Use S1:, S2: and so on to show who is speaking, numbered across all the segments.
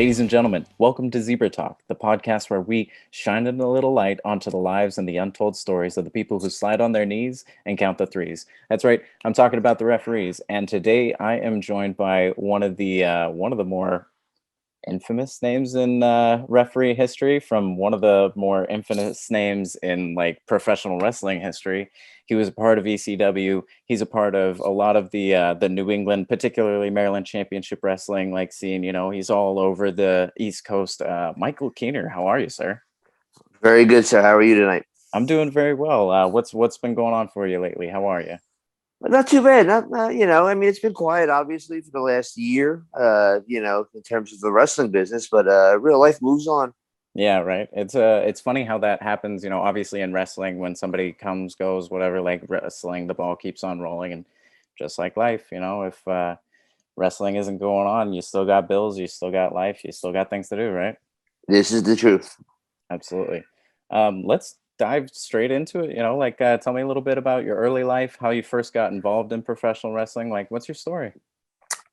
S1: Ladies and gentlemen, welcome to Zebra Talk, the podcast where we shine a little light onto the lives and the untold stories of the people who slide on their knees and count the threes. That's right, I'm talking about the referees, and today I am joined by one of the more infamous names in referee history, from one of the more infamous names in like professional wrestling history. He was a part of ECW. He's a part of a lot of the New England, particularly Maryland Championship Wrestling like scene. You know, he's all over the East Coast. Michael Kehner, how are you, sir?
S2: Very good, sir. How are you tonight?
S1: I'm doing very well. What's been going on for you lately? How are you?
S2: Not too bad. I mean, it's been quiet, obviously, for the last year, in terms of the wrestling business, but real life moves on.
S1: Yeah, right. It's funny how that happens, you know, obviously in wrestling when somebody comes, goes, whatever, like wrestling, the ball keeps on rolling, and just like life, you know, if wrestling isn't going on, you still got bills, you still got life, you still got things to do, right?
S2: This is the truth.
S1: Absolutely. Let's dive straight into it, you know, like tell me a little bit about your early life, how you first got involved in professional wrestling, like what's your story?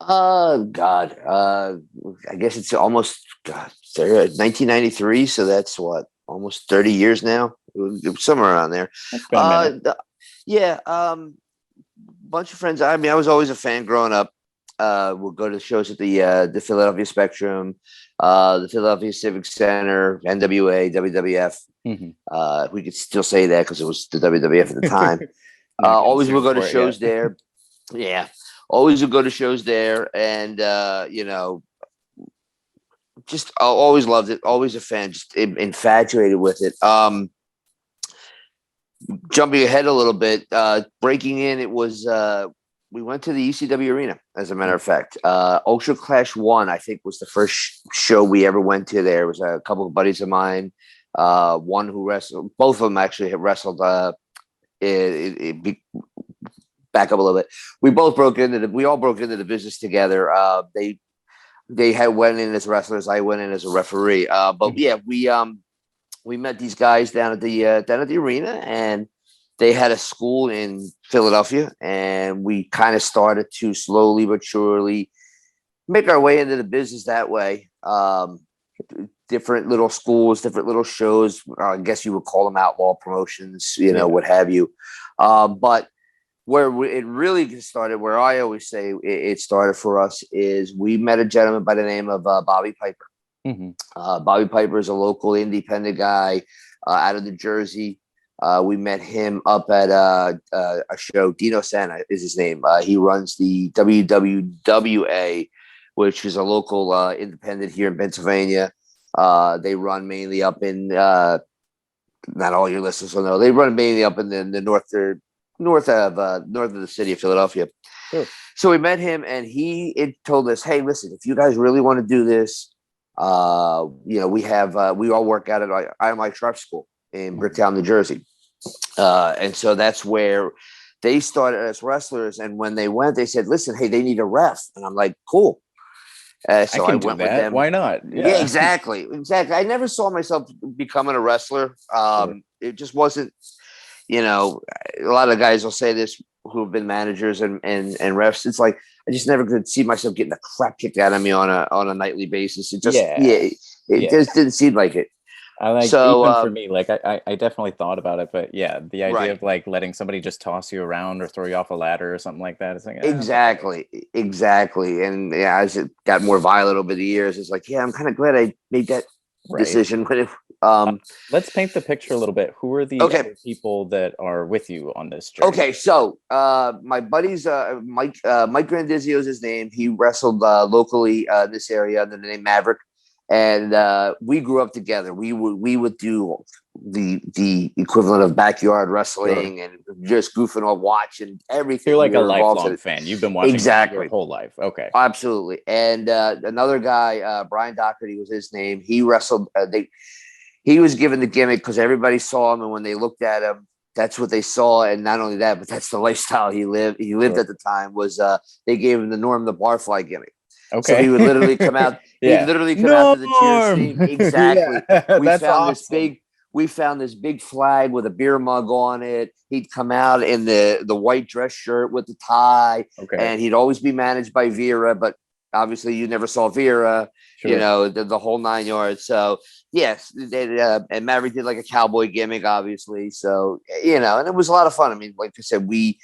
S2: God. I guess it's almost 1993, so that's what, almost 30 years now, somewhere around there.
S1: That's been a minute.
S2: Yeah. Bunch of friends. I mean, I was always a fan growing up. We'll go to shows at the Philadelphia Spectrum, the Philadelphia Civic Center, NWA, WWF.
S1: Mhm.
S2: We could still say that because it was the WWF at the time.
S1: Not getting
S2: Always would
S1: sued
S2: go to
S1: for it
S2: shows
S1: yet.
S2: there. Yeah, always would go to shows there, and just I always loved it. Always a fan, just infatuated with it. Jumping ahead a little bit, breaking in, it was we went to the ECW arena, as a matter of fact. Ultra Clash 1, I think, was the first show we ever went to there. It was a couple of buddies of mine, one who wrestled, both of them actually have wrestled. Back up a little bit. We all broke into the business together. They had went in as wrestlers. I went in as a referee. But
S1: Mhm.
S2: yeah, we met these guys down at the arena, and they had a school in Philadelphia, and we kind of started to slowly but surely make our way into the business that way. Different little schools, different little shows. I guess you would call them outlaw promotions,
S1: Yeah.
S2: what have you. But it really started, where I always say it started for us, is we met a gentleman by the name of Bobby Piper.
S1: Mhm.
S2: Bobby Piper is a local independent guy out of New Jersey. We met him up at a show. Dino Santa is his name. He runs the WWWA, which is a local independent here in Pennsylvania. They run mainly up in not all your listeners will know. They run mainly up in the north of the city of Philadelphia.
S1: Sure.
S2: So we met him, and it told us, "Hey, listen, if you guys really want to do this, we all work out at Iron Mike Sharp School in
S1: Mhm.
S2: Bricktown, New Jersey." And so that's where they started as wrestlers. And when they went, they said, "Listen, hey, they need a ref." And I'm like, "Cool."
S1: I
S2: So I
S1: can do
S2: went with
S1: that.
S2: them.
S1: Why not?
S2: Yeah,
S1: Yeah.
S2: exactly. Exactly. I never saw myself becoming a wrestler.
S1: Sure.
S2: It just wasn't, you know, a lot of guys will say this who have been managers and refs. It's like, I just never could see myself getting the crap kicked out of me on a nightly basis. It just,
S1: Yeah.
S2: yeah, it
S1: Yeah.
S2: just didn't seem like it.
S1: I like,
S2: So,
S1: even for me, like I definitely thought about it, but yeah, the idea
S2: right.
S1: of like letting somebody just toss you around or throw you off a ladder or something like that, it's like, I'm okay.
S2: Exactly. And yeah, as it got more violent over the years, it's like, yeah, I'm kind of glad I made that
S1: Right.
S2: decision. When it,
S1: Uh, let's paint the picture a little bit. Who are the
S2: okay,
S1: other people that are with you on this journey?
S2: okay. So my buddy's Mike Grandizio is his name. He wrestled locally in this area under the name Maverick, and we grew up together. We would do the equivalent of backyard
S1: Sure.
S2: wrestling and just goofing off, watching
S1: So you're
S2: everything.
S1: like
S2: We
S1: a
S2: were involved in
S1: lifelong
S2: it.
S1: fan. You've been watching your
S2: Exactly.
S1: whole life. Okay.
S2: Absolutely. And another guy, Brian Doherty was his name. He wrestled. He was given the gimmick because everybody saw him, and when they looked at him, that's what they saw. And not only that, but that's the lifestyle he lived. He lived
S1: Sure.
S2: at the time. Was They gave him the Norm the Barfly gimmick. So he
S1: Okay.
S2: would literally come out. He'd
S1: Yeah.
S2: literally come out to the cheer
S1: Norm.
S2: scene.
S1: Yeah.
S2: Exactly. We
S1: That's
S2: found this
S1: awesome.
S2: big. We found this big flag with a beer mug on it. He'd come out in the white dress shirt with the tie,
S1: Okay.
S2: and he'd always be managed by Vera. But obviously you never saw Vera,
S1: Sure.
S2: the whole 9 yards. So yes, and Maverick did like a cowboy gimmick, obviously. So, and it was a lot of fun. I mean, like I said, we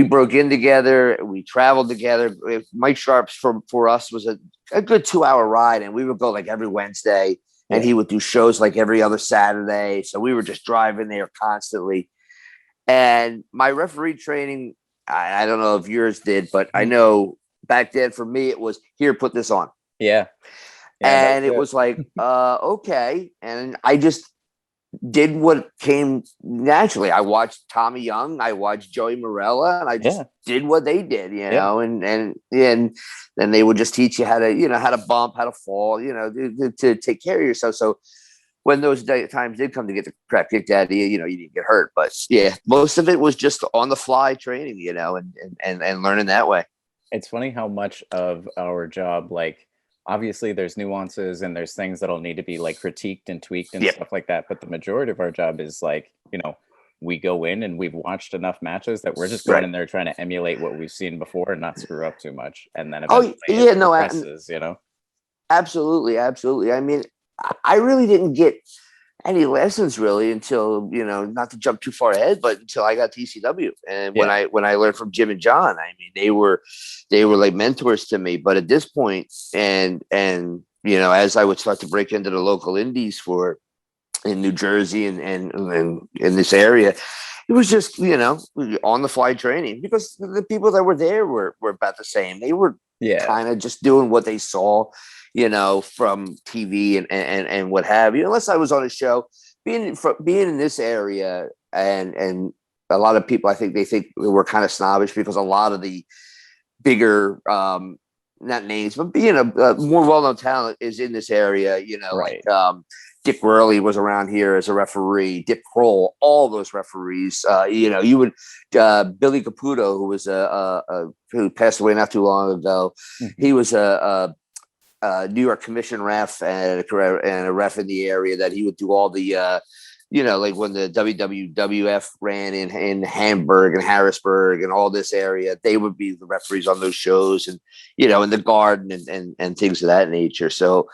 S2: broke in together, we traveled together. Mike Sharp's for us was a good 2 hour ride, and we would go like every Wednesday, and
S1: Yeah.
S2: he would do shows like every other Saturday. So we were just driving there constantly. And my referee training, I don't know if yours did, but I know back then for me, it was here, put this on.
S1: Yeah. Yeah.
S2: And it
S1: That's
S2: was like, okay. And I just did what came naturally. I watched Tommy Young, I watched Joey Morella, and I
S1: it.
S2: just
S1: Yeah.
S2: did what they did,
S1: Yeah.
S2: and then they would just teach you how to bump, how to fall, to take care of yourself. So when those times did come to get the crap kicked out of you, you didn't get hurt. But yeah, most of it was just on the fly training, and learning that way.
S1: It's funny how much of our job, like, obviously there's nuances and there's things that'll need to be like critiqued and tweaked and stuff like that. But the majority of our job is like, we go in and we've watched enough matches that we're just going in there trying to emulate what we've seen before and not screw up too much. And then eventually it progresses,
S2: Absolutely. Absolutely. I mean, I really didn't get any lessons really until, not to jump too far ahead, but until I got to ECW. And when I learned from Jim and John, I mean, they were like mentors to me. But at this point, and as I would start to break into the local indies in New Jersey and in this area, it was just, on the fly training, because the people that were there were about the same. They were kind of just doing what they saw, from TV and what have you. Unless I was on a show, being in this area, and a lot of people, I think they think we're kind of snobbish because a lot of the bigger, not names, but being a more well-known talent is in this area, like Dick Worley was around here as a referee, Dick Kroll, all those referees, you would, Billy Caputo, who was who passed away not too long ago. He was a New York commission ref and a ref in the area that he would do all the, like when the WWF ran in Hamburg and Harrisburg and all this area, they would be the referees on those shows, and, in the garden and things of that nature. So,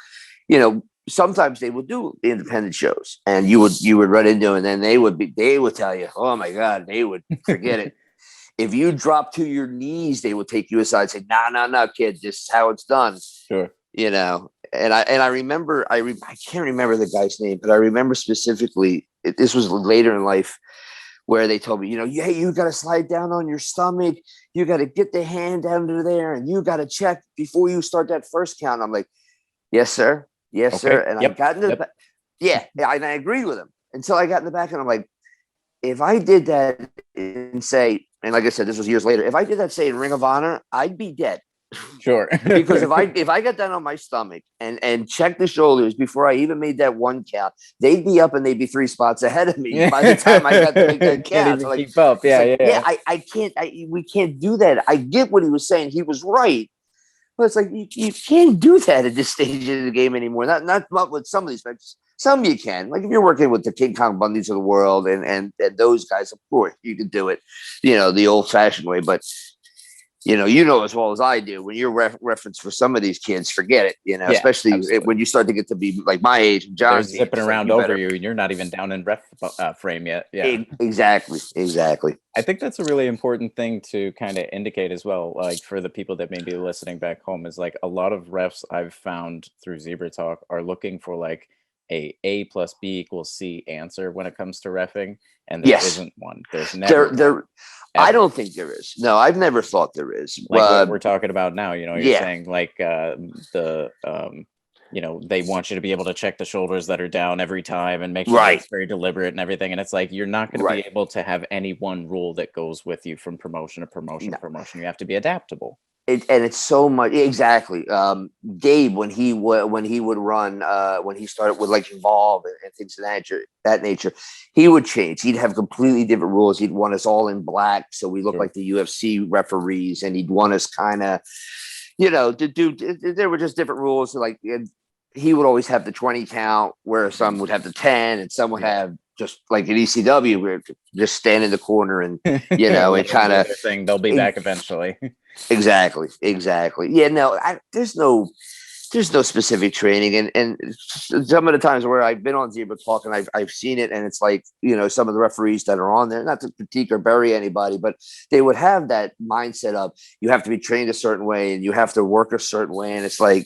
S2: sometimes they would do independent shows, and you would run into, and then they would tell you, oh my God, they would forget it. If you drop to your knees, they would take you aside and say, no, kid, this is how it's done.
S1: Sure.
S2: And I remember, I can't remember the guy's name, but I remember specifically, this was later in life, where they told me, you got to slide down on your stomach. You got to get the hand under there, and you got to check before you start that first count. I'm like, yes, sir. Yes, sir. And I got in the back. Yeah, and I agreed with him until I got in the back, and I'm like, if I did that and say, and like I said, this was years later, if I did that, say, in Ring of Honor, I'd be dead.
S1: Sure.
S2: Because if I got down on my stomach and checked the shoulders before I even made that one count, they'd be up and they'd be 3 spots ahead of me by the time I got to make that count. So
S1: keep up.
S2: I can't. We can't do that. I get what he was saying. He was right. But it's like you can't do that at this stage of the game anymore. Not with some of these matches. Some you can. Like if you're working with the King Kong Bundys of the world and those guys, of course you can do it, the old fashioned way. But as well as I do, when you're reference for some of these kids, forget it. Especially when you start to get to be like my age, and John's
S1: they're zipping around over you, and you're not even down in ref frame yet. Yeah,
S2: exactly.
S1: I think that's a really important thing to kind of indicate as well, like for the people that may be listening back home, is like a lot of refs I've found through Zebra Talk are looking for like A plus B equals C answer when it comes to reffing, and there isn't one. There's never
S2: there. I don't think there is. No, I've never thought there is.
S1: Like what we're talking about now, you're saying like they want you to be able to check the shoulders that are down every time and make sure it's very deliberate and everything. And it's like, you're not going to be able to have any one rule that goes with you from promotion to promotion to promotion. You have to be adaptable.
S2: And it's so much exactly. Gabe, when he would run, when he started with like Evolve and things of that nature, he would change. He'd have completely different rules. He'd want us all in black, so we look like the UFC referees, and he'd want us kind of, to do. There were just different rules. Like he would always have the 20 count, where some would have the 10, and some would have just like in ECW, we're just stand in the corner and it kind of
S1: thing. They'll be back eventually.
S2: Exactly. Yeah, no, there's no specific training, and some of the times where I've been on Zebra Talk and I've seen it, and it's like some of the referees that are on there, not to critique or bury anybody, but they would have that mindset of you have to be trained a certain way and you have to work a certain way, and it's like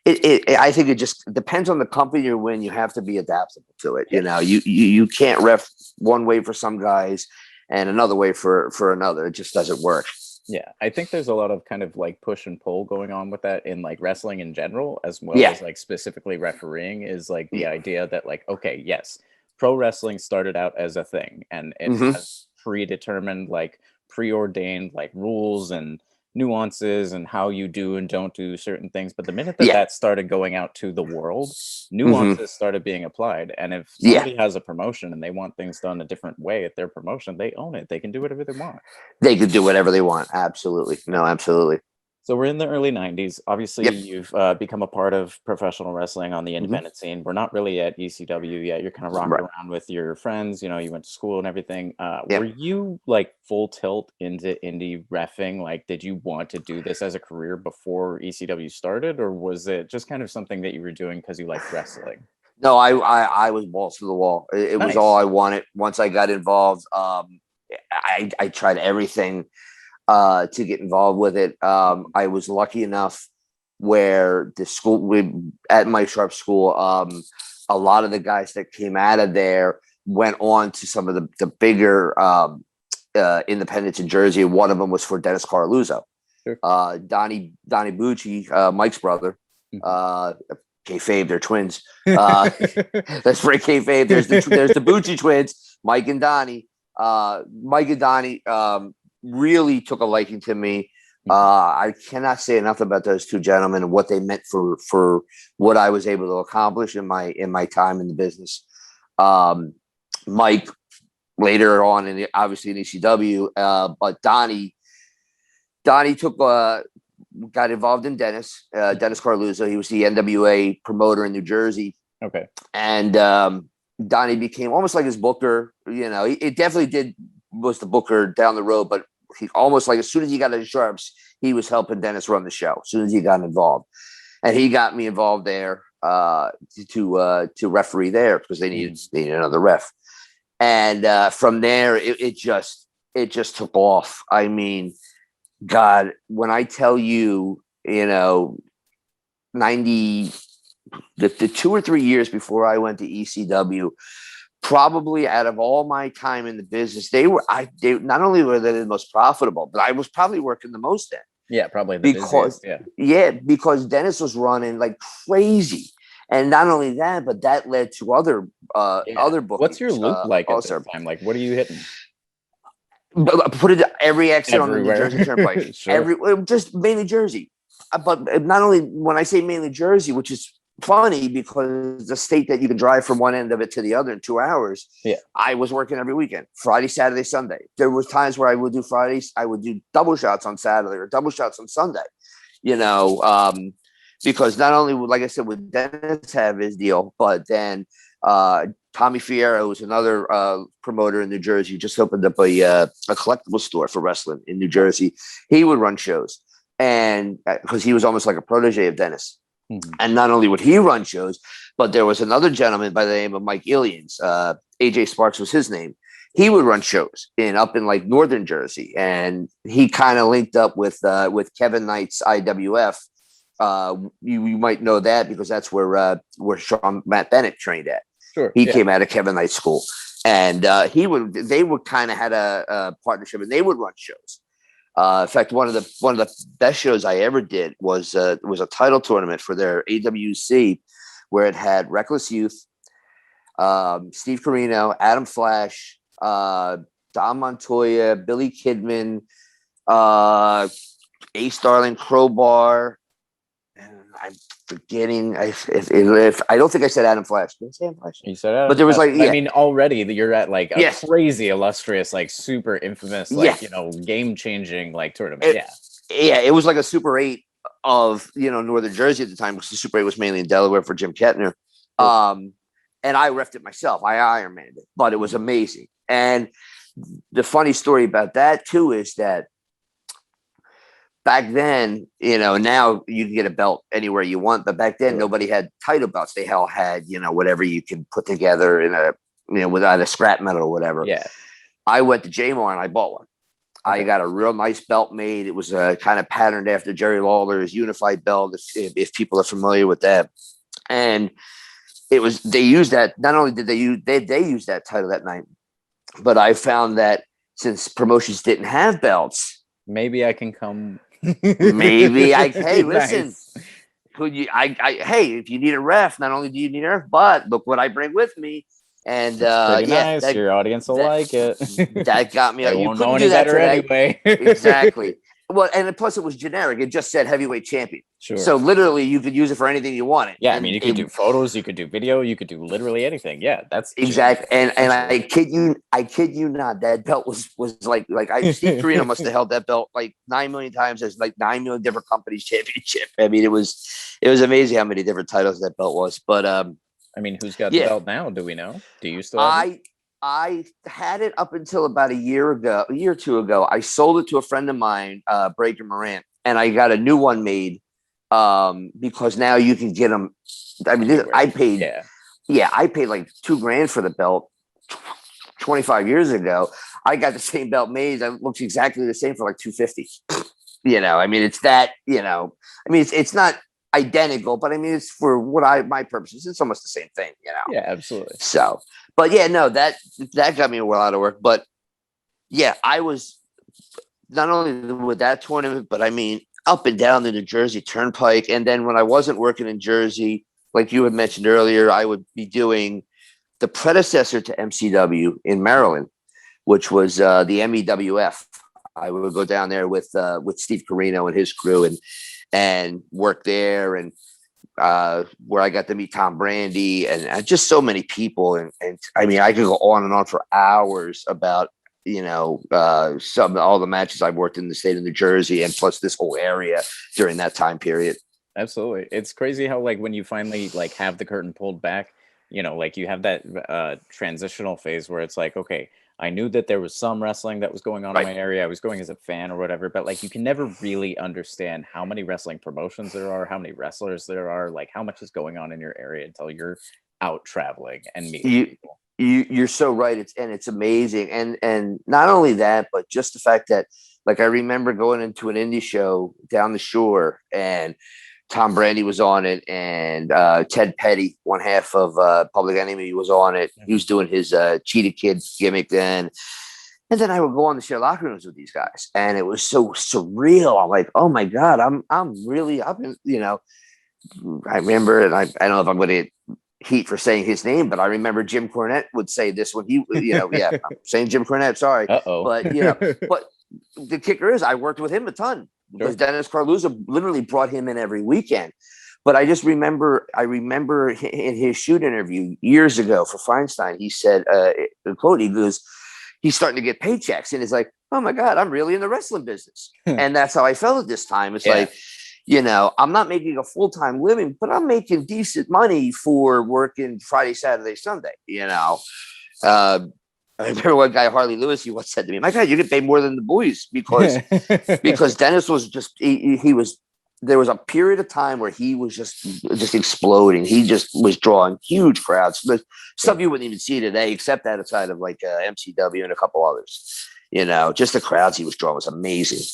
S2: I think it just depends on the company you're in. You have to be adaptable to it. You can't ref one way for some guys and another way for another. It just doesn't work.
S1: Yeah, I think there's a lot of kind of like push and pull going on with that in like wrestling in general, as well as like specifically refereeing, is like the idea that like, okay, yes, pro wrestling started out as a thing and it has predetermined, like preordained like rules and nuances and how you do and don't do certain things. But the minute that that started going out to the world, nuances started being applied. And if somebody has a promotion and they want things done a different way at their promotion, they own it. They can do whatever they want.
S2: They could do whatever they want. Absolutely. No, absolutely.
S1: So we're in the early 90s. Obviously, you've become a part of professional wrestling on the independent scene. We're not really at ECW yet. You're kind of rocking around with your friends. You went to school and everything. Were you like full tilt into indie reffing? Like, did you want to do this as a career before ECW started? Or was it just kind of something that you were doing because you liked wrestling?
S2: No, I was balls to the wall. It was all I wanted. Once I got involved, I tried everything to get involved with it. I was lucky enough where the school at my Sharp school, a lot of the guys that came out of there went on to some of the bigger independents in Jersey. One of them was for Dennis Carluzzo. Sure. Donnie Bucci, Mike's brother. Kayfabe, they're twins. Let's break kayfabe. There's the Bucci twins, Mike and Donnie. Mike and Donnie really took a liking to me. I cannot say enough about those two gentlemen and what they meant for what I was able to accomplish in my time in the business. Mike later on, obviously in ECW, but Donnie got involved in Dennis Carluzzo. He was the NWA promoter in New Jersey. Okay, and Donnie became almost like his booker. It definitely was the booker down the road, but he almost like as soon as he got into Sharps, he was helping Dennis run the show. As soon as he got involved, and he got me involved there to referee there because they needed another ref. And from there, it just took off. I mean, God, when I tell you, 90 the 2 or 3 years before I went to ECW. Probably out of all my time in the business, they not only were they the most profitable, but I was probably working the most then.
S1: Yeah, probably because
S2: because Dennis was running like crazy, and not only that, but that led to other bookings.
S1: What's your loop like at this time? Like, what are you hitting?
S2: Put it every exit
S1: everywhere.
S2: On the New Jersey Turnpike.
S1: Sure.
S2: Just mainly Jersey, but not only when I say mainly Jersey, which is funny because the state that you can drive from one end of it to the other in 2 hours. Yeah, I was working every weekend, Friday, Saturday, Sunday. There was times where I would do Fridays, I would do double shots on Saturday or double shots on Sunday. Because not only would, like I said, would Dennis have his deal, but then Tommy Fierro was another promoter in New Jersey, just opened up a collectible store for wrestling in New Jersey. He would run shows, and because he was almost like a protege of Dennis. And not only would he run shows, but there was another gentleman by the name of Mike Illians. AJ Sparks was his name. He would run shows up in like northern Jersey, and he kind of linked up with Kevin Knight's IWF. You might know that because that's where Matt Bennett trained at. Sure, he came out of Kevin Knight's school, and they would kind of had a partnership, and they would run shows. In fact, one of the best shows I ever did was a title tournament for their AWC, where it had Reckless Youth, Steve Corino, Adam Flash, Don Montoya, Billy Kidman, Ace Darling, Crowbar, and I'm forgetting. If I don't think I said Adam Flash. Did I say Adam Flash?
S1: You said Adam.
S2: But there was like,
S1: I mean, already you're at like a crazy illustrious, like super infamous, like game changing like tournament.
S2: It was like a Super 8 of Northern Jersey at the time because the Super 8 was mainly in Delaware for Jim Kehner. and I refed it myself. I Ironmanned it, but it was amazing. And the funny story about that too is that back then, now you can get a belt anywhere you want, but back then nobody had title belts. They all had, whatever you can put together in a, without a scrap metal or whatever.
S1: Yeah.
S2: I went to J-Mar and I bought one. Okay. I got a real nice belt made. It was kind of patterned after Jerry Lawler's unified belt, if people are familiar with that. And they used that. Not only did they use that title that night, but I found that since promotions didn't have belts,
S1: maybe I can come.
S2: Hey, listen, nice. Hey, if you need a ref, not only do you need a ref, but look what I bring with me. And
S1: pretty nice. Your audience will like it.
S2: That got me.
S1: They won't know any better anyway.
S2: Exactly. Well, and plus it was generic. It just said heavyweight champion.
S1: Sure.
S2: So literally you could use it for anything you wanted.
S1: Yeah, I mean, you could do photos, you could do video, you could do literally anything. Yeah, that's
S2: exactly. And I kid you not, that belt was like Steve Corino must have held that belt like 9 million times as like 9 million different companies championship. I mean, it was amazing how many different titles that belt was. But
S1: I mean, who's got the belt now? Do we know? Do you still have it?
S2: I had it up until about a year or two ago. I sold it to a friend of mine, Breaker Morant, and I got a new one made because now you can get them. I mean, I paid like $2,000 for the belt 25 years ago. I got the same belt made that looks exactly the same for like $250. I mean, it's that. I mean, it's not identical, but I mean, it's for my purposes. It's almost the same thing.
S1: Yeah, absolutely.
S2: So. But yeah, no, that got me a lot of work. But yeah, I was not only with that tournament, but I mean, up and down the New Jersey Turnpike. And then when I wasn't working in Jersey, like you had mentioned earlier, I would be doing the predecessor to MCW in Maryland, which was the MEWF. I would go down there with Steve Corino and his crew and work there, and where I got to meet Tom Brandy and just so many people. And I mean, I could go on and on for hours about, all the matches I've worked in the state of New Jersey and plus this whole area during that time period.
S1: Absolutely. It's crazy how like when you finally like have the curtain pulled back, like you have that transitional phase where it's like, okay, I knew that there was some wrestling that was going on in my area. I was going as a fan or whatever, but like you can never really understand how many wrestling promotions there are, how many wrestlers there are, like how much is going on in your area until you're out traveling and meeting people.
S2: You're so right. It's amazing. And not only that, but just the fact that like I remember going into an indie show down the shore and Tom Brandy was on it, and Ted Petty, one half of Public Enemy, was on it. He was doing his Cheetah Kid gimmick then. And then I would go on the share locker rooms with these guys, and it was so surreal. I'm like, oh my God, I'm really up in, I remember, and I don't know if I'm going to get heat for saying his name, but I remember Jim Cornette would say this when he, I'm saying Jim Cornette, sorry. But, but the kicker is I worked with him a ton. Because Dennis Carluzza literally brought him in every weekend. But I just remember, in his shoot interview years ago for Feinstein, he said, quote, he goes, he's starting to get paychecks. And he's like, oh my God, I'm really in the wrestling business. And that's how I felt at this time. It's like, I'm not making a full-time living, but I'm making decent money for working Friday, Saturday, Sunday, I remember one guy, Harley Lewis, he once said to me, my God, you get paid more than the boys because Dennis was just, he was, there was a period of time where he was just exploding. He just was drawing huge crowds. Stuff you wouldn't even see today, except that outside of like MCW and a couple others, just the crowds he was drawing was amazing.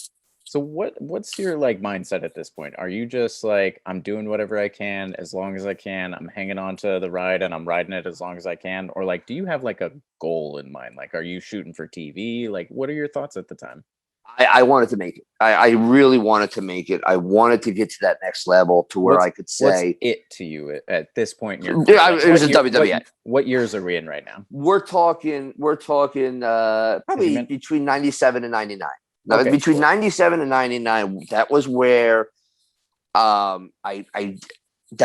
S1: So what's your like mindset at this point? Are you just like, I'm doing whatever I can as long as I can, I'm hanging on to the ride and I'm riding it as long as I can? Or like, do you have like a goal in mind? Like, are you shooting for TV? Like, what are your thoughts at the time?
S2: I wanted to make it. I really wanted to make it. I wanted to get to that next level to where I could say
S1: what's it to you at this point in your
S2: career? It was a WWF.
S1: What years are we in right now?
S2: We're talking probably between 97 and 99. Now, between 97 and 99, that was where that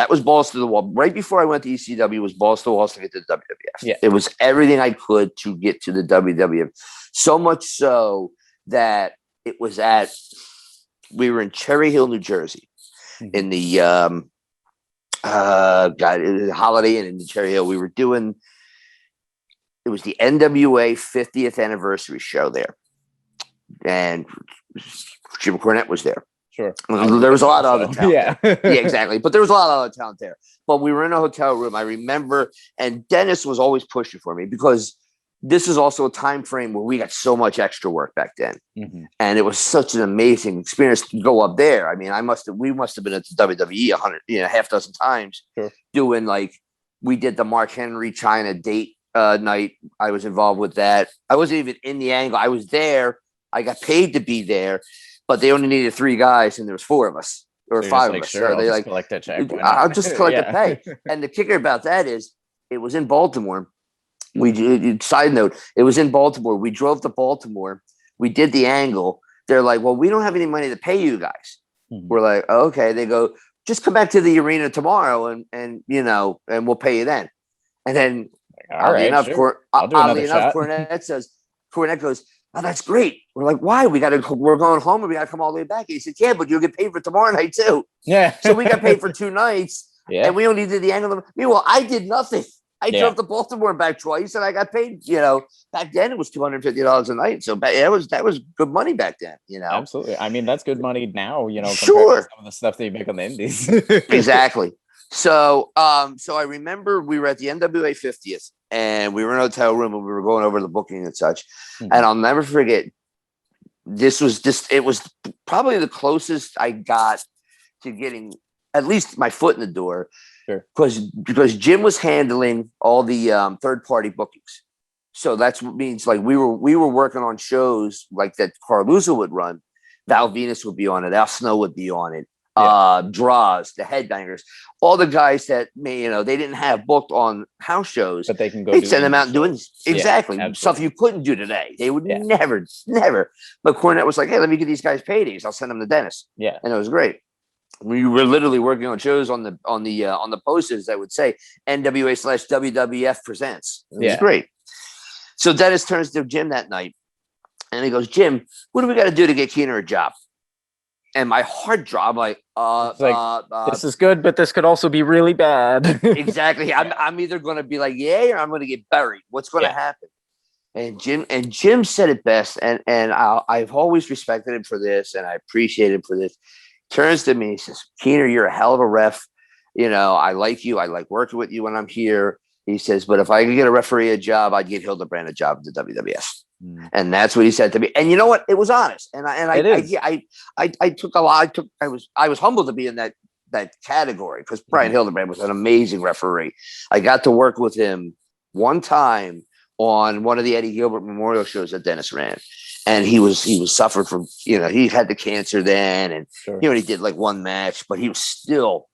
S2: was balls to the wall. Right before I went to ECW was balls to the walls to get to the WWF. Yeah. It was everything I could to get to the WWF. So much so that it was we were in Cherry Hill, New Jersey, in the God, it was a Holiday Inn in Cherry Hill. We were doing. It was the NWA 50th anniversary show there, and Jim Cornette was there.
S1: Sure.
S2: There was a lot of other talent.
S1: Yeah.
S2: There. Yeah, exactly. But there was a lot of other talent there. But we were in a hotel room. I remember, and Dennis was always pushing for me because this is also a time frame where we got so much extra work back then, and it was such an amazing experience to go up there. I mean, we must have been at the WWE 100, half dozen times, doing like we did the Mark Henry China date night. I was involved with that. I wasn't even in the angle. I was there. I got paid to be there, but they only needed 3 guys, and there was 4 of us or 5 of us.
S1: Sure,
S2: so they
S1: like collect that check.
S2: I'll just collect the pay. And the kicker about that is, it was in Baltimore. Side note, it was in Baltimore. We drove to Baltimore. We did the angle. They're like, well, we don't have any money to pay you guys. We're like, oh, okay. They go, just come back to the arena tomorrow and we'll pay you then. And then oddly enough, Cornette goes, oh, that's great. We're like, why? We're going home and we got to come all the way back. He said, yeah, but you'll get paid for tomorrow night too.
S1: Yeah.
S2: So we got paid for 2 nights and we only did the angle. Meanwhile, I did nothing. I drove to Baltimore back twice, and I got paid. Back then it was $250 a night, so that was good money back then.
S1: Absolutely. I mean, that's good money now.
S2: Sure.
S1: To some of the stuff that you make on the Indies.
S2: Exactly. So, I remember we were at the NWA 50th, and we were in a hotel room, and we were going over the booking and such. And I'll never forget. It was probably the closest I got to getting at least my foot in the door.
S1: Sure.
S2: Because Jim was handling all the third-party bookings, so that's what means like we were working on shows like that Carluzzo would run. Val Venus would be on it. Al Snow would be on it. Draws, the Headbangers, all the guys that they didn't have booked on house shows,
S1: but they can go.
S2: They'd send them out and doing exactly stuff you couldn't do today. They would never. But Cornette was like, "Hey, let me get these guys paydays. I'll send them to Dennis."
S1: Yeah,
S2: and it was great. We were literally working on shows on the posters that would say NWA/WWF presents. It was great. So Dennis turns to Jim that night and he goes, "Jim, what do we got to do to get Kehner a job?" And my heart dropped.
S1: This is good, but this could also be really bad.
S2: Exactly. I'm either going to be like, yay, or I'm going to get buried. What's going to happen? And Jim said it best. And I've always respected him for this, and I appreciate him for this. Turns to me, he says, "Kehner, you're a hell of a ref. I like you. I like working with you when I'm here." He says, "But if I could get a referee a job, I'd get Hildebrand a job at the WWF." And that's what he said to me. And you know what? It was honest. And I took a lot. I was humbled to be in that category because Brian Hildebrand was an amazing referee. I got to work with him one time on one of the Eddie Gilbert memorial shows that Dennis ran. And he was suffered from, he had the cancer then, and he did like one match, but he could still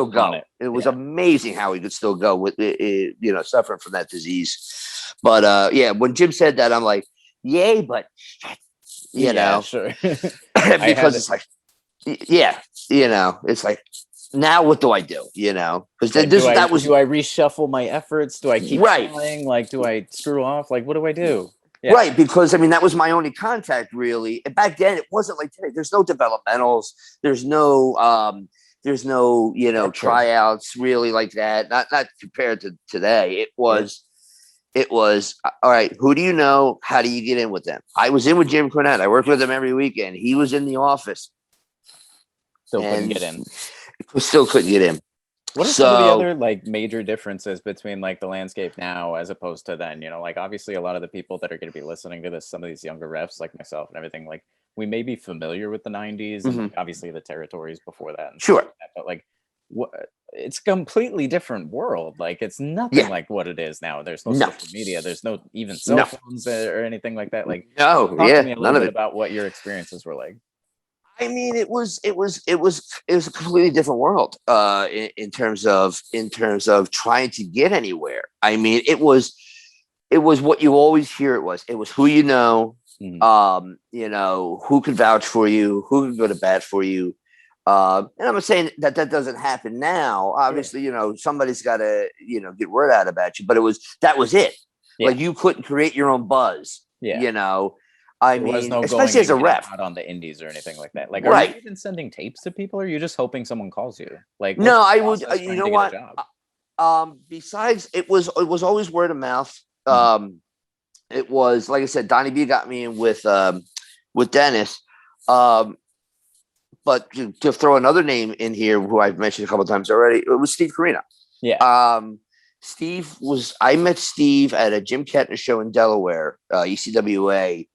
S2: go. It was amazing how he could still go with suffering from that disease. But when Jim said that, I'm like, yay, but
S1: sure.
S2: Because it's like, it's like, now what do I do? Because do I
S1: reshuffle my efforts? Do I keep trying? Like, do I screw off? Like, what do I do?
S2: Yeah. Right, because that was my only contact really. And back then it wasn't like today. There's no developmentals. There's no tryouts really like that. Not compared to today. It was all right. Who do you know? How do you get in with them? I was in with Jim Cornette. I worked with him every weekend. He was in the office.
S1: Couldn't get in.
S2: Still couldn't get in.
S1: What are some of the other major differences between the landscape now as opposed to then? Obviously a lot of the people that are going to be listening to this, some of these younger refs like myself and everything, we may be familiar with the 90s and obviously the territories before that. And
S2: sure.
S1: Like that, but it's a completely different world. It's nothing like what it is now. There's no social media. There's no even cell phones or anything like that. Talk to me a little bit about what your experiences were like.
S2: I mean, it was a completely different world in terms of trying to get anywhere. I mean, it was what you always hear. It was who you know, who could vouch for you, who could go to bat for you. And I'm not saying that doesn't happen now. Obviously, somebody's got to get word out about you. But that was it. Yeah. You couldn't create your own buzz. Yeah. I
S1: There was
S2: mean,
S1: no going
S2: especially as
S1: and
S2: a
S1: getting
S2: ref.
S1: out on the indies or anything like that. Like, are you
S2: Right.
S1: even sending tapes to people, or are you just hoping someone calls you? Like, what's
S2: No,
S1: the
S2: I would.
S1: process for
S2: You
S1: him
S2: know
S1: to get a
S2: what?
S1: job?
S2: Besides, it was always word of mouth.
S1: Mhm.
S2: It was like I said, Donnie B got me in with Dennis. Um, but to throw another name in here, who I've mentioned a couple of times already, it was Steve Carino.
S1: Yeah.
S2: I met Steve at a Jim Kehner show in Delaware, ECWA,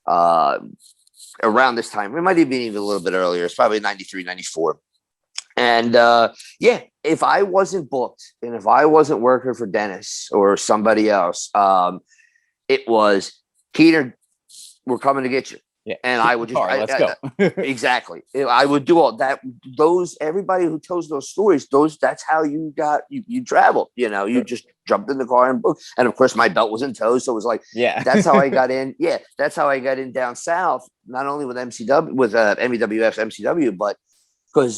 S2: uh, around this time. It might have been even a little bit earlier. It's probably 93, 94. And yeah, if I wasn't booked and if I wasn't working for Dennis or somebody else, it was Kehner, we're coming to get you.
S1: Yeah.
S2: And
S1: Get
S2: I
S1: in the
S2: would just,
S1: car. Let's go.
S2: exactly. I would do all that. Everybody who tells those stories, that's how you traveled. You just jumped in the car and booked. And of course, my belt was in tow. So it was like,
S1: Yeah.
S2: that's how I got in. Yeah. That's how I got in down south, not only with MCW, with MEWF's MCW, but because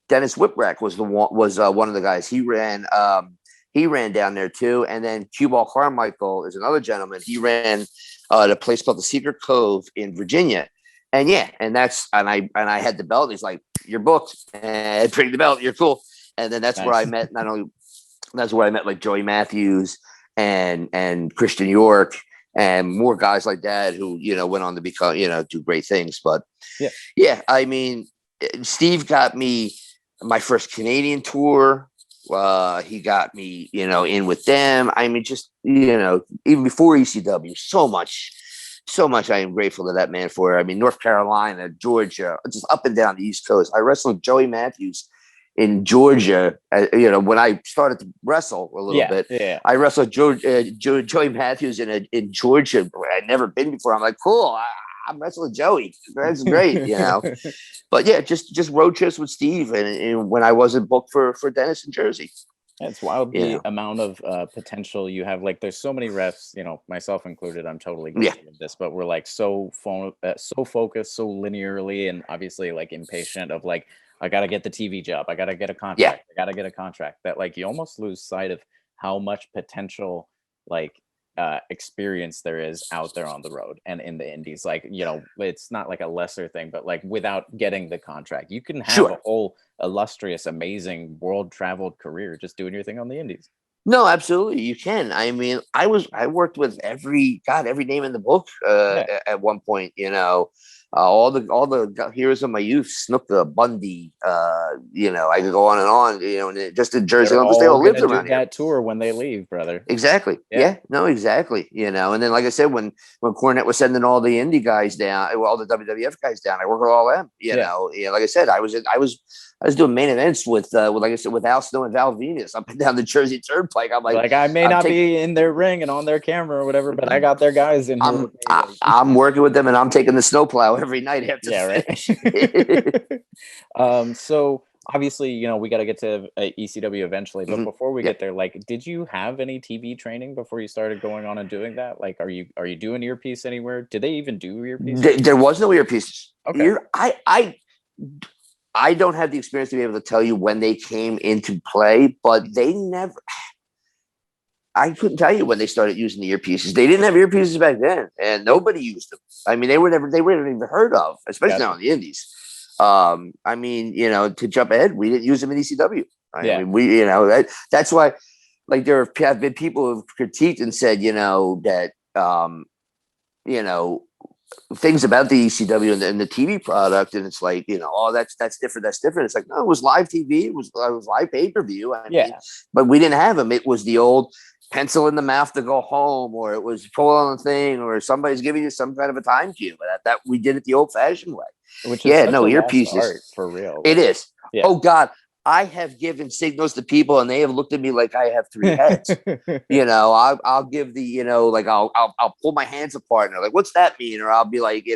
S2: Dennis Whipwreck was one of the guys. He ran down there too. And then Cue Ball Carmichael is another gentleman. He ran the place called the Secret Cove in Virginia. And yeah, and I had the belt. He's like, "You're booked, and bring the belt. You're cool." And then that's where I
S1: Nice.
S2: met that's where I met like Joey Matthews and Christian York and more guys like that who went on to become do great things. But yeah, I mean, Steve got me my first Canadian tour. He got me, in with them. I mean, just, even before ECW, so much I am grateful to that man for. I mean, North Carolina, Georgia, just up and down the East Coast. I wrestled Joey Matthews in Georgia, when I started to wrestle a little bit.
S1: Yeah.
S2: I wrestled Joey Matthews in Georgia. I'd never been before. I'm like, cool. I'm wrestling Joey. That's great, But yeah, just road trips with Steve, and when I wasn't booked for Dennis in Jersey.
S1: It's wild the amount of potential you have. Like, there's so many refs, myself included. I'm totally guilty of this, but we're like so focused, so linearly, and obviously like impatient of like, I gotta get the TV job, I gotta get a contract, I gotta get a contract. That like you almost lose sight of how much potential like experience there is out there on the road and in the indies. Like, it's not like a lesser thing, but like without getting the contract, you can have a whole illustrious, amazing world traveled career just doing your thing on the indies.
S2: No, absolutely, you can. I mean, I worked with every name in the book at one point. All the heroes of my youth, Snuka, Bundy. I could go on and on. And just in Jersey,
S1: They're
S2: because they all lived
S1: gonna
S2: around
S1: do that
S2: here.
S1: tour when they leave, brother.
S2: Exactly. Yeah. No, exactly. And then, like I said, when Cornette was sending all the indie guys down, all the WWF guys down, I worked with all them. Like I said, I was doing main events with like I said, with Al Snow and Val Venus up and down the Jersey Turnpike. I'm like,
S1: I may not be in their ring and on their camera or whatever, but I got their guys in here.
S2: I'm working with them, and I'm taking the snowplow every night after the
S1: finish. So obviously, we got to get to ECW eventually, but before we get there, like, did you have any TV training before you started going on and doing that? Like, are you doing earpiece anywhere? Did they even do earpiece?
S2: There was no earpieces.
S1: Okay.
S2: I don't have the experience to be able to tell you when they came into play, but they never. I couldn't tell you when they started using the earpieces. They didn't have earpieces back then, and nobody used them. I mean, they were never even heard of, especially now in the indies. I mean, to jump ahead, we didn't use them in ECW. I mean, we, that's why, like, there have been people who've critiqued and said, that, things about the ECW and the TV product, and it's like, oh, that's different. That's different. It's like, no, it was live TV. It was live pay-per-view. I mean, but we didn't have them. It was the old pencil in the mouth to go home, or it was pull on the thing, or somebody's giving you some kind of a time cue. That we did it the old-fashioned way.
S1: Which is such a
S2: earpieces.
S1: Lost art, for real.
S2: It is. Yeah. Oh God, I have given signals to people, and they have looked at me like I have three heads. I'll give the, like I'll pull my hands apart, and they're like, "What's that mean?" Or I'll be like,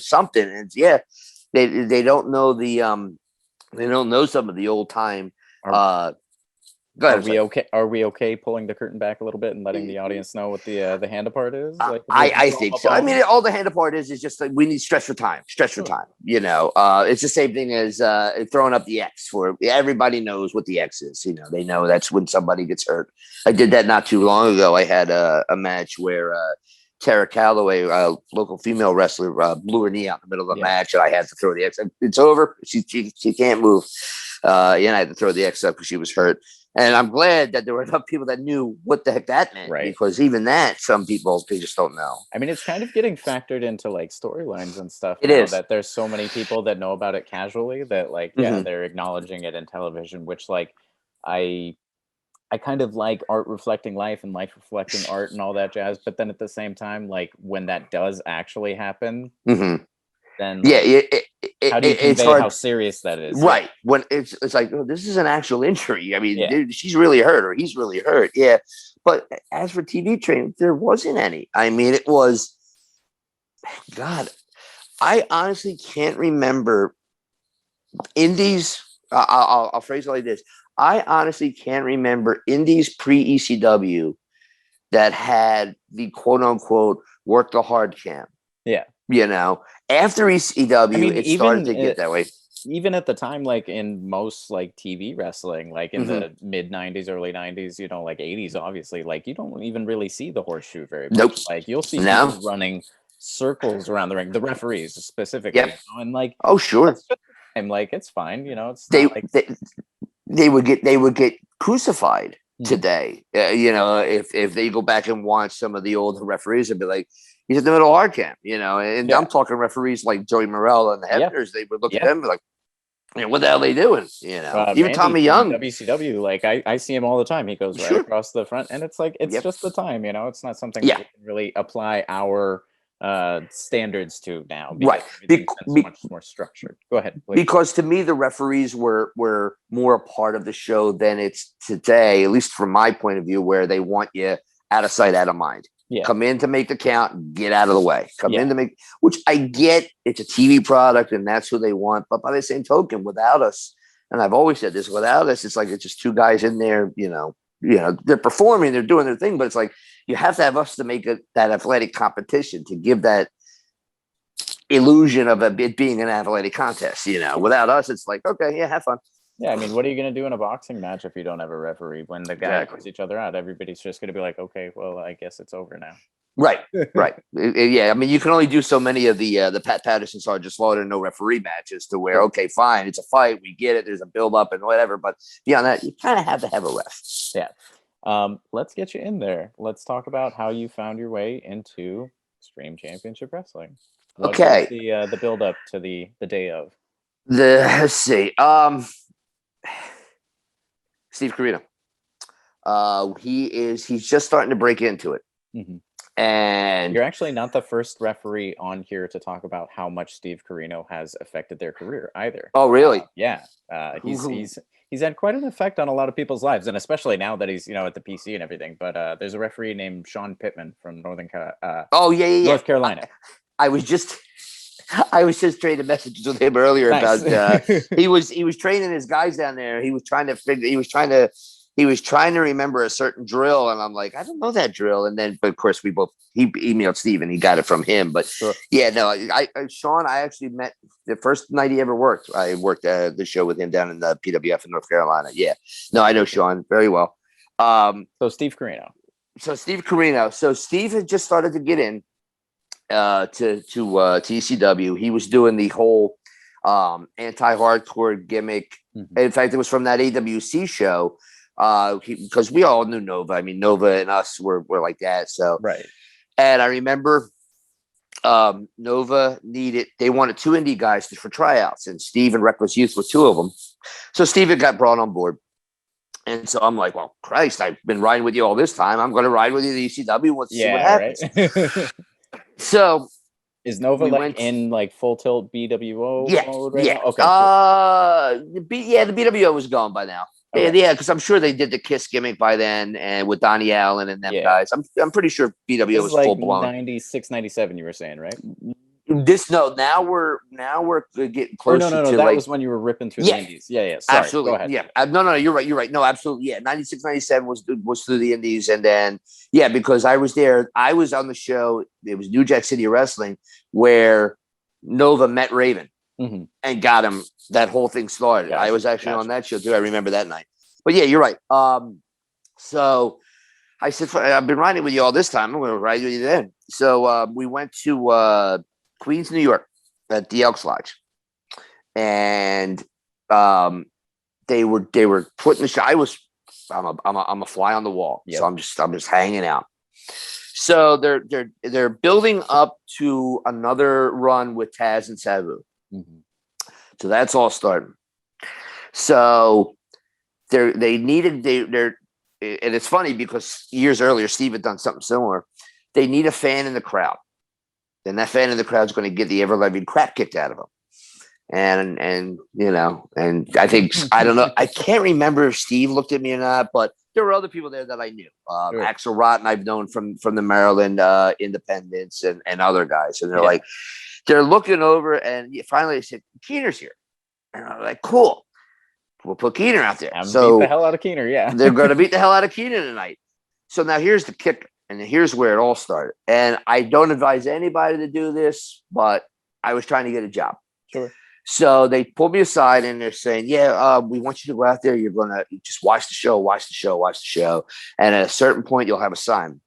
S2: something. And they don't know they don't know some of the old time. Go ahead,
S1: Are we okay pulling the curtain back a little bit and letting the audience know what the hand apart is? Like,
S2: I think so. I mean, all the hand apart is just like, we need stretch for time. It's the same thing as throwing up the X. For everybody knows what the X is. They know that's when somebody gets hurt. I did that not too long ago. I had a match where Tara Calloway, local female wrestler, blew her knee out in the middle of the match, and I had to throw the X. It's over. She can't move. I had to throw the X up because she was hurt. And I'm glad that there were enough people that knew what the heck that meant, because even that, some people, they just don't know.
S1: I mean, it's kind of getting factored into like storylines and stuff.
S2: It is
S1: that there's so many people that know about it casually that like, they're acknowledging it in television, which like I kind of like art reflecting life and life reflecting art and all that jazz. But then at the same time, like when that does actually happen, then how do you convey how serious that is?
S2: Right. When it's like, oh, this is an actual injury. I mean, dude, she's really hurt or he's really hurt. Yeah. But as for TV training, there wasn't any. I mean, it was, God, I honestly can't remember indies. I'll phrase it like this. I honestly can't remember indies pre-ECW that had the quote unquote work the hard camp.
S1: Yeah.
S2: After ECW, it started to get that way.
S1: Even at the time, like in most like TV wrestling, like in the mid 90s, early 90s, like 80s, obviously, like you don't even really see the horseshoe very much.
S2: Nope.
S1: Like you'll see people running circles around the ring, the referees specifically. And like,
S2: oh, sure.
S1: I'm like, it's fine. It's
S2: they would get crucified today. If they go back and watch some of the old referees, they'd be like, he's in the middle of hard camp, and I'm talking referees like Joey Morel and the Hebners. They would look at them and be like, what the hell are they doing? Even Tommy Young.
S1: WCW, like I see him all the time. He goes right across the front, and it's like, it's just the time, it's not something that we can really apply our standards to now,
S2: right?
S1: Much more structured. Go ahead, please.
S2: Because to me the referees were more a part of the show than it's today, at least from my point of view, where they want you out of sight, out of mind. Come in to make the count, get out of the way. Come in to make, which I get, it's a TV product and that's who they want, but by the same token, without us, and I've always said this, without us, it's like it's just two guys in there, they're performing, they're doing their thing, but it's like you have to have us to make that athletic competition, to give that illusion of it being an athletic contest. Without us, it's like, okay, have fun.
S1: Yeah, I mean, what are you going to do in a boxing match if you don't have a referee? When the guys push each other out, everybody's just going to be like, okay, well, I guess it's over now.
S2: Right. Yeah, I mean, you can only do so many of the Pat Patterson, Sergeant Slaughter, no referee matches to where, okay, fine, it's a fight, we get it, there's a build up and whatever, but beyond that, you kind of have to have a ref.
S1: Yeah. Let's get you in there. Let's talk about how you found your way into Extreme Championship Wrestling. What was the build up to the day of?
S2: Let's see. Steve Carino. He's just starting to break into it. And
S1: you're actually not the first referee on here to talk about how much Steve Carino has affected their career either.
S2: Oh, really?
S1: Yeah. He's had quite an effect on a lot of people's lives, and especially now that he's at the PC and everything. But there's a referee named Sean Pittman from North Carolina.
S2: I was just trading messages with him earlier about he was training his guys down there. He was trying to remember a certain drill, and I'm like, I don't know that drill. And then, but of course, he emailed Steve, and he got it from him. But Sean, I actually met the first night he ever worked. I worked the show with him down in the PWF in North Carolina. Yeah, no, I know Sean very well.
S1: So Steve Carino.
S2: So Steve had just started to get in to ECW. He was doing the whole anti-hardcore gimmick. In fact, it was from that AWC show. Because we all knew Nova. I mean, Nova and us were like that. So
S1: right.
S2: And I remember Nova they wanted two indie guys for tryouts, and Steve and Reckless Youth were two of them. So Steve had got brought on board. And so I'm like, well, Christ, I've been riding with you all this time. I'm going to ride with you to ECW. Let's see what happens.
S1: Right.
S2: So
S1: is Nova in full tilt BWO mode right now? Okay.
S2: The BWO was gone by now. Okay. Yeah, because I'm sure they did the Kiss gimmick by then, and with Donnie Allen and them guys. I'm pretty sure BWO was full blown.
S1: 96, 97, you were saying, right?
S2: Now we're getting closer.
S1: No. That was when you were ripping through the indies. Yeah. Sorry,
S2: absolutely.
S1: Go ahead.
S2: Yeah. No. You're right. No, absolutely. Yeah. 96, 97 was through the indies, and then because I was there. I was on the show. It was New Jack City Wrestling where Nova met Raven. And got him that whole thing started. I was actually on that show too. I remember that night. But yeah, you're right. So I said, I've been riding with you all this time. I'm going to ride with you then. So we went to Queens, New York at the Elks Lodge. And they were putting the show. I'm a fly on the wall. Yep. So I'm just hanging out. So they're building up to another run with Taz and Sabu. Mm-hmm. So that's all starting. So and it's funny because years earlier Steve had done something similar. They need a fan in the crowd. And that fan in the crowd is going to get the ever-living crap kicked out of him. And I think, I don't know, I can't remember if Steve looked at me or not, but there were other people there that I knew. Sure. Axel Rotten I've known from the Maryland Independents and other guys. And they're looking over, and finally they said, Kehner's here. And I'm like, cool. We'll put Kehner out there.
S1: So beat the hell out of Kehner, yeah.
S2: They're going to beat the hell out of Kehner tonight. So now here's the kicker, and here's where it all started. And I don't advise anybody to do this, but I was trying to get a job.
S1: Sure.
S2: So they pulled me aside and they're saying, we want you to go out there. You're going to just watch the show. And at a certain point, you'll have a sign.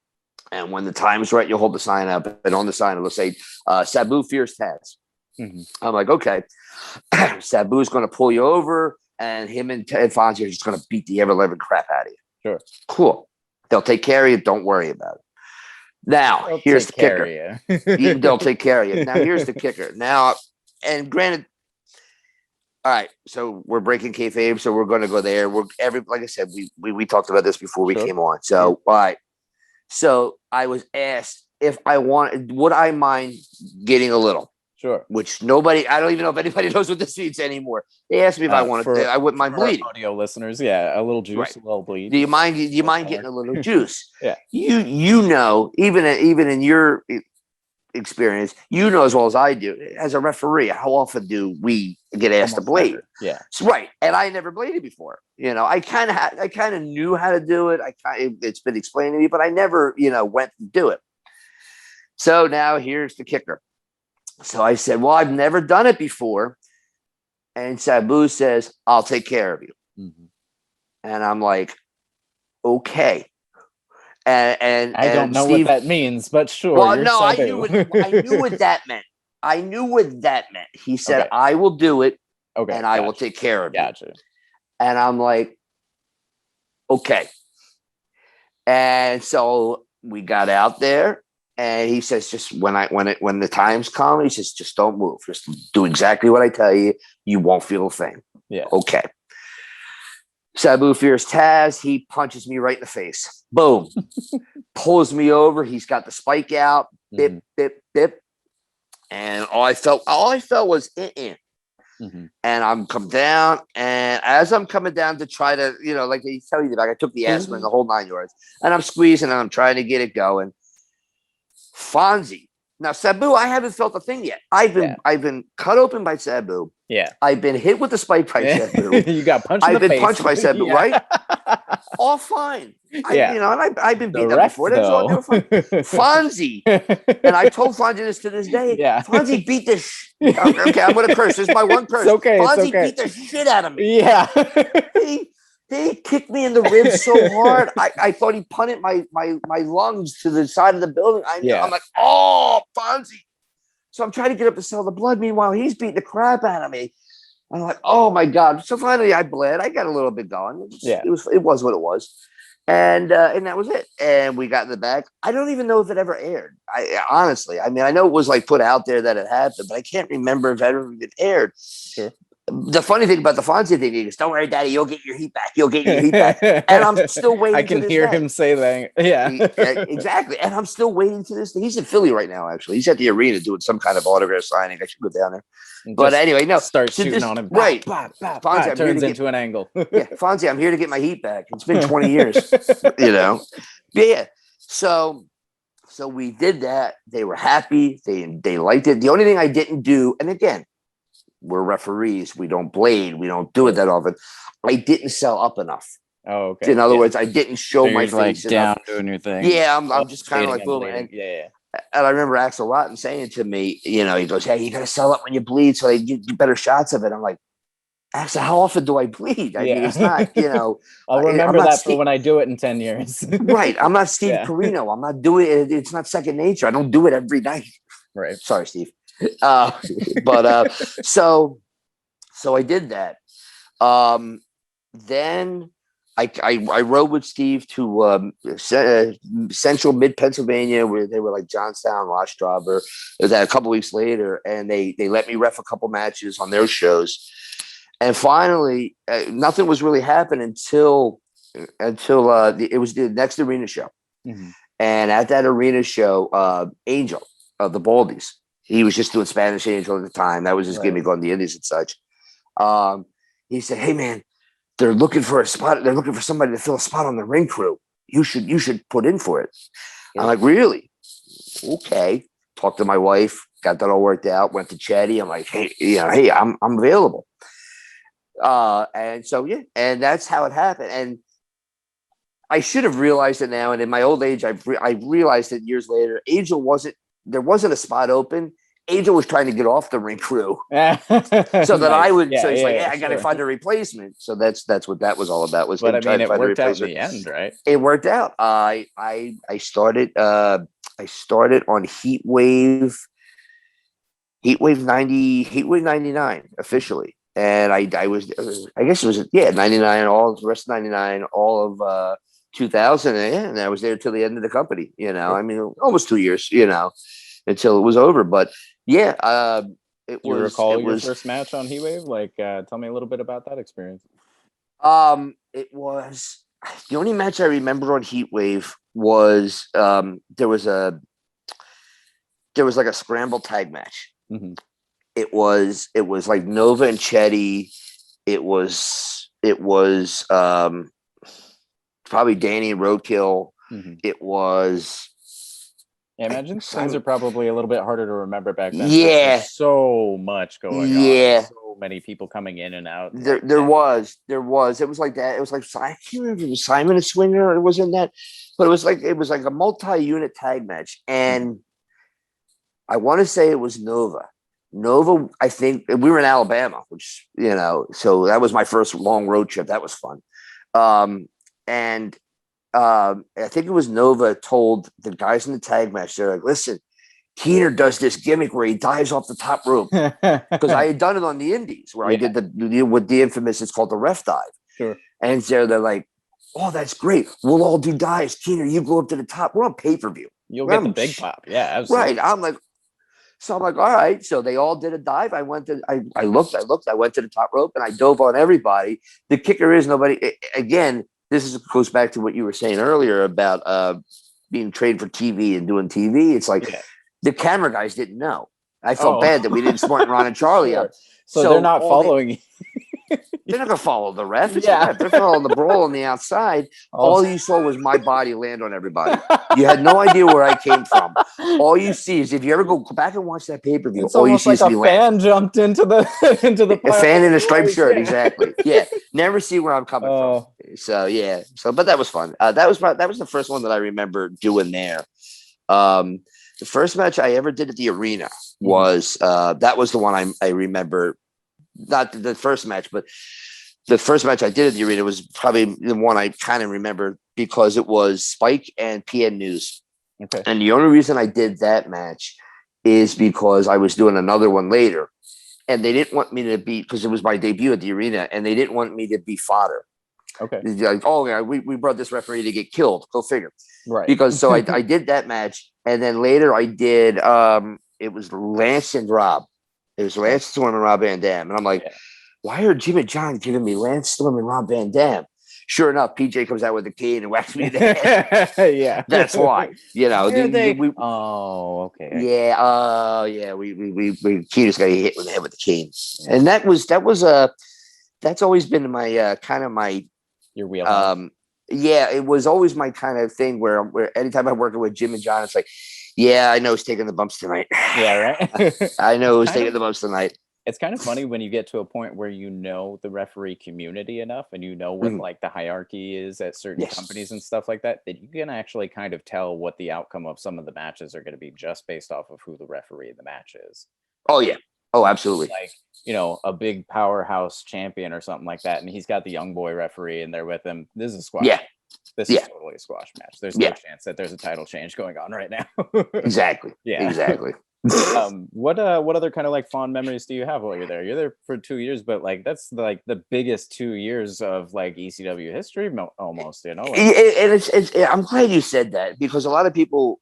S2: And when the time is right, you'll hold the sign up. And on the sign, it'll say, Sabu fears Taz. Mm-hmm. I'm like, okay. Sabu's going to pull you over, and him and Fonzie are just going to beat the ever-living crap out of you.
S1: Sure.
S2: Cool. They'll take care of you. Don't worry about it. Now, here's the kicker. They'll take care of you. Now, here's the kicker. Now, and granted, all right, so we're breaking kayfabe, so we're going to go there. Like I said, we talked about this before we came on. So, all right. So I was asked if would I mind getting a little?
S1: Sure.
S2: Which I don't even know if anybody knows what this means anymore. They asked me if I wanted. I wouldn't mind bleeding.
S1: Audio listeners, a little juice, right. A little bleed.
S2: Do you mind getting a little juice?
S1: Yeah.
S2: You know, even in your experience, you know as well as I do, as a referee, how often do we get asked to bleed?
S1: Yeah.
S2: So, right. And I never bladed before. I kind of knew how to do it. It's been explained to me, but I never, went to do it. So now here's the kicker. So I said, well, I've never done it before. And Sabu says, I'll take care of you. Mm-hmm. And I'm like, okay. And
S1: I don't know what that means, but sure.
S2: Well, no, I knew what that meant. I knew what that meant. He said, okay. I will do it. Okay. And I will take care of you.
S1: Gotcha.
S2: And I'm like, okay. And so we got out there. And he says, just when the times come, he says, just don't move. Just do exactly what I tell you. You won't feel a thing.
S1: Yeah.
S2: Okay. Sabu fears Taz. He punches me right in the face. Boom. Pulls me over. He's got the spike out. Bip, mm-hmm. bip, bip. And all I felt was in. Mm-hmm. And I'm come down. And as I'm coming down to try to, like they tell you, I took the aspirin, the whole 9 yards. And I'm squeezing and I'm trying to get it going. Fonzie. Now, Sabu, I haven't felt a thing yet. I've been cut open by Sabu.
S1: Yeah.
S2: I've been hit with the spike by Sabu.
S1: You got punched in the face.
S2: I've been punched by Sabu, right? All fine. And I've been beaten up before. That's all fine. Fonzie. And I told Fonzie this to this day.
S1: Yeah.
S2: Fonzie beat the okay, I'm going to curse. This is my one curse.
S1: It's okay.
S2: Fonzie beat the shit out of me.
S1: Yeah.
S2: He kicked me in the ribs so hard. I thought he punted my lungs to the side of the building. I'm like, oh, Fonzie. So I'm trying to get up to sell the blood. Meanwhile, he's beating the crap out of me. I'm like, oh my God. So finally I bled. I got a little bit going. It was what it was. And that was it. And we got in the back. I don't even know if it ever aired. Honestly, I know it was like put out there that it happened, but I can't remember if it ever even aired.
S1: Sure.
S2: The funny thing about the Fonzie thing is, don't worry, Daddy, you'll get your heat back. You'll get your heat back. And I'm still waiting.
S1: I can hear him say that. Yeah,
S2: exactly. And I'm still waiting to this day. He's in Philly right now, actually. He's at the arena doing some kind of autograph signing. I should go down there. But anyway, no.
S1: Start shooting on him.
S2: Right.
S1: Fonzie turns into an angle.
S2: Fonzie, I'm here to get my heat back. It's been 20 years. Yeah. So we did that. They were happy. They liked it. The only thing I didn't do, and again, we're referees. We don't blade. We don't do it that often. I didn't sell up enough.
S1: Oh, okay.
S2: In other words, I didn't show my
S1: like
S2: face
S1: down
S2: enough.
S1: Doing your thing.
S2: Yeah, I'm just kind of like boom.
S1: And
S2: I remember Axel Rotten saying to me, he goes, "Hey, you got to sell up when you bleed, so they get better shots of it." I'm like, Actually, how often do I bleed? I mean, it's not,
S1: I'll
S2: I'm
S1: remember
S2: not
S1: that for when I do it in 10 years.
S2: right. I'm not Steve
S1: Yeah.
S2: Carino. I'm not doing it. It's not second nature. I don't do it every night.
S1: Right.
S2: Sorry, Steve. But so I did that. Then I rode with Steve to central mid Pennsylvania, where they were like Johnstown, Rostraber. It was that a couple weeks later, and they let me ref a couple matches on their shows. And finally, nothing was really happening until it was the next arena show.
S1: Mm-hmm.
S2: And at that arena show, Angel of the Baldies, he was just doing Spanish Angel at the time. That was his gimmick on the Indies and such. He said, "Hey man, they're looking for a spot. They're looking for somebody to fill a spot on the ring crew. You should put in for it." Yeah. I'm like, "Really? Okay." Talked to my wife, got that all worked out. Went to Chatty. I'm like, "Hey, I'm available." And so yeah, and that's how it happened. And I should have realized it now. And in my old age, I realized it years later. There wasn't a spot open. Angel was trying to get off the ring crew, so that I would. Yeah, so he's like, I got to find a replacement. So that's what that was all about. Was
S1: but I mean, it worked out in the end, right?
S2: It worked out. I started. I started on Heat Wave 99 officially, and I was. I guess it was 99. All the rest of 99. All of 2000, and I was there till the end of the company. I mean, almost 2 years. Until it was over, but. Yeah,
S1: it was. You recall your first match on Heatwave? Like, tell me a little bit about that experience.
S2: It was the only match I remember on Heatwave was there was like a scramble tag match.
S1: Mm-hmm.
S2: It was like Nova and Chetty. It was probably Danny and Roadkill.
S1: Mm-hmm.
S2: It was.
S1: Yeah, imagine things are probably a little bit harder to remember back then.
S2: Yeah,
S1: so much going on. So many people coming in and out.
S2: There was. It was like that. It was like I can't remember if it was Simon and Swinger. It was in that, but it was like a multi-unit tag match, and I want to say it was Nova. Nova, I think we were in Alabama, which so that was my first long road trip. That was fun, and. I think it was Nova told the guys in the tag match, they're like, "Listen, Kehner does this gimmick where he dives off the top rope," because I had done it on the Indies where I did with the infamous. It's called the ref dive.
S1: Sure.
S2: And so they're like, "Oh, that's great. We'll all do dives. Kehner, you go up to the top. We're on pay-per-view.
S1: You'll get the big pop." Yeah, absolutely.
S2: Right. I'm like, all right. So they all did a dive. I looked. I went to the top rope and I dove on everybody. The kicker is again. This goes back to what you were saying earlier about being trained for TV and doing TV. It's like the camera guys didn't know. I felt bad that we didn't smarten Ron and Charlie up.
S1: So they're not following you.
S2: They're not going to follow the ref. It's the ref. They're following the brawl on the outside. All you saw was my body land on everybody. You had no idea where I came from. All you see is if you ever go back and watch that pay-per-view, all you see is me land.
S1: A fan jumped into the
S2: a fan in a striped shirt, exactly. Yeah, never see where I'm coming from. So yeah, but that was fun. That was the first one that I remember doing there. The first match I ever did at the arena was that was the one I remember. Not the first match, but the first match I did at the arena was probably the one I kind of remember because it was Spike and PN News.
S1: Okay.
S2: And the only reason I did that match is because I was doing another one later, and they didn't want me to be, because it was my debut at the arena, and they didn't want me to be fodder.
S1: Okay.
S2: Like, oh yeah, we brought this referee to get killed. Go figure.
S1: Right.
S2: Because so I did that match, and then later I did it was Lance and Rob. It was Lance Storm and Rob Van Dam. And I'm like, why are Jim and John giving me Lance Storm and Rob Van Dam? Sure enough, PJ comes out with a cane and whacks me in the head.
S1: Yeah.
S2: That's why.
S1: okay.
S2: Yeah. We just got hit with the head with the cane. Yeah. And that's always been my kind of my
S1: your wheelhouse.
S2: Yeah, it was always my kind of thing where anytime I'm working with Jim and John, it's like, yeah, I know he's taking the bumps tonight.
S1: Yeah, right.
S2: I know he's taking the bumps tonight.
S1: It's kind of funny when you get to a point where you know the referee community enough and you know what like the hierarchy is at certain companies and stuff like that you can actually kind of tell what the outcome of some of the matches are going to be just based off of who the referee of the match is.
S2: Oh yeah. Oh, absolutely.
S1: Like, a big powerhouse champion or something like that, and he's got the young boy referee in there with him. This is a squash.
S2: Yeah.
S1: This
S2: Yeah.
S1: is totally a squash match. There's no
S2: Yeah.
S1: chance that there's a title change going on right now.
S2: Exactly.
S1: Yeah.
S2: Exactly.
S1: What other kind of like fond memories do you have while you're there? You're there for 2 years, but like that's like the biggest 2 years of like ECW history, almost.
S2: And I'm glad you said that, because a lot of people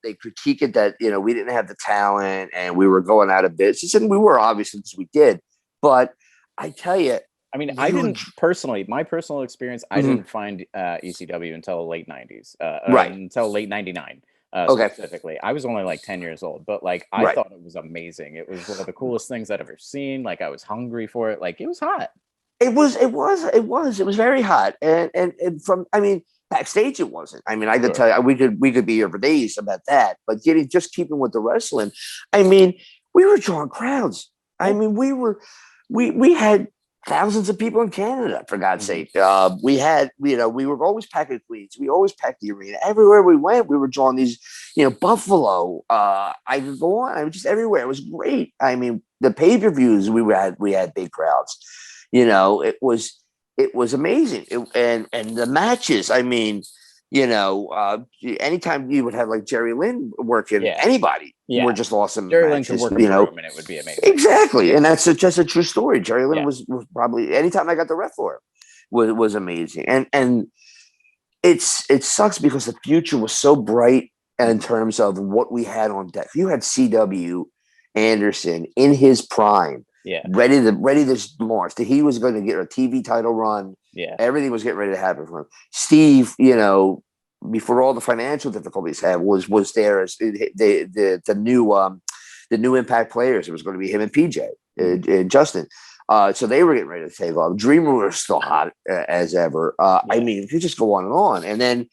S2: they critique it that we didn't have the talent and we were going out of business, and we were, obviously, because we did. But I tell you,
S1: I mean, I didn't personally. My personal experience, I didn't find ECW until the late '90s,
S2: right?
S1: Until late '99.
S2: Okay.
S1: Specifically, I was only like 10 years old, but like I
S2: Right.
S1: thought it was amazing. It was one of the coolest things I'd ever seen. Like I was hungry for it. Like it was hot.
S2: It was very hot, and from, I mean, backstage it wasn't. I mean, I could tell you, we could be here for days about that. But keeping with the wrestling, I mean, we were drawing crowds. I mean, we had thousands of people in Canada, for God's sake. We had, we were always packing Queens. We always packed the arena. Everywhere we went, we were drawing these, Buffalo. I could go on. I was just everywhere. It was great. I mean, the pay-per-views we had big crowds. It was amazing. And the matches, I mean, anytime you would have like Jerry Lynn working, anybody were just awesome.
S1: Jerry
S2: matches,
S1: Lynn could work a room and it would be amazing.
S2: Exactly. And that's just a true story. Jerry Lynn was probably, anytime I got the ref for him, was amazing. And it sucks because the future was so bright in terms of what we had on deck. You had CW Anderson in his prime.
S1: Yeah.
S2: Ready to launch. That he was going to get a TV title run.
S1: Yeah.
S2: Everything was getting ready to happen for him. Steve, before all the financial difficulties was there as the new Impact players. It was going to be him and PJ and Justin. So they were getting ready to take off. Dreamer was still hot as ever. I mean, if you just go on and on, and then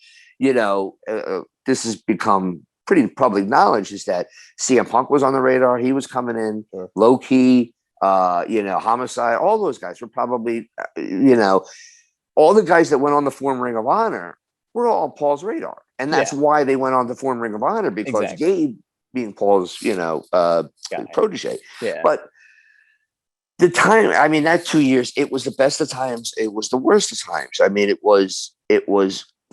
S2: this has become pretty public knowledge, is that CM Punk was on the radar. He was coming in low key. Homicide, all those guys were probably, all the guys that went on to form Ring of Honor were all on Paul's radar. And that's why they went on to form Ring of Honor, because Gabe, being Paul's, protege.
S1: Yeah.
S2: But the time, I mean, that 2 years, it was the best of times. It was the worst of times. I mean, it was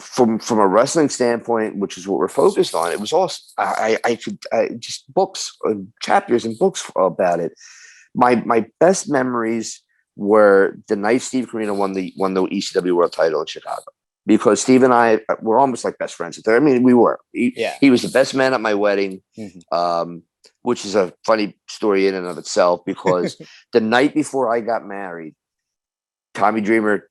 S2: from a wrestling standpoint, which is what we're focused on. It was awesome. I just books, chapters and books about it. My best memories were the night Steve Corino won the ECW World Title in Chicago, because Steve and I were almost like best friends. I mean, we were. He was the best man at my wedding, which is a funny story in and of itself, because the night before I got married, Tommy Dreamer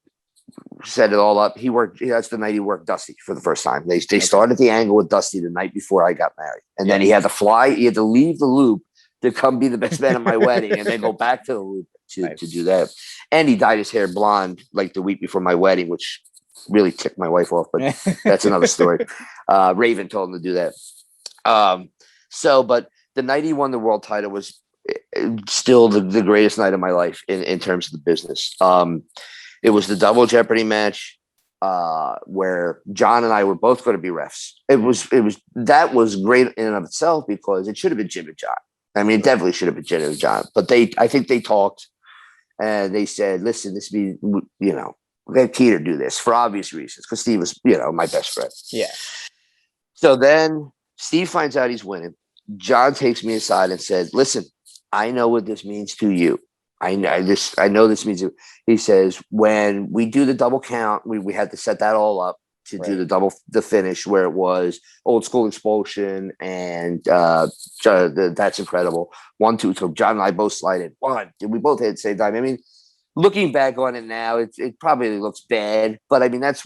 S2: set it all up. That's the night he worked Dusty for the first time. They started the angle with Dusty the night before I got married, and then he had to leave the loop to come be the best man at my wedding, and then go back to the loop to do that. And he dyed his hair blonde like the week before my wedding, which really ticked my wife off, but that's another story. Raven told him to do that. But the night he won the world title was still the greatest night of my life in terms of the business. It was the double Jeopardy match, where John and I were both going to be refs. That was great in and of itself, because it should have been Jim and John. I mean, it definitely should have been Jim and John, but I think they talked, and they said, listen, let Kehner do this for obvious reasons, because Steve was, my best friend.
S1: Yeah.
S2: So then Steve finds out he's winning. John takes me aside and said, listen, I know what this means to you. I know this means it. He says, when we do the double count, we had to set that all up to do the finish, where it was Old School Expulsion and That's Incredible. 1, 2. So John and I both slide in. 1. We both hit at the same time. I mean, looking back on it now, it probably looks bad, but I mean, that's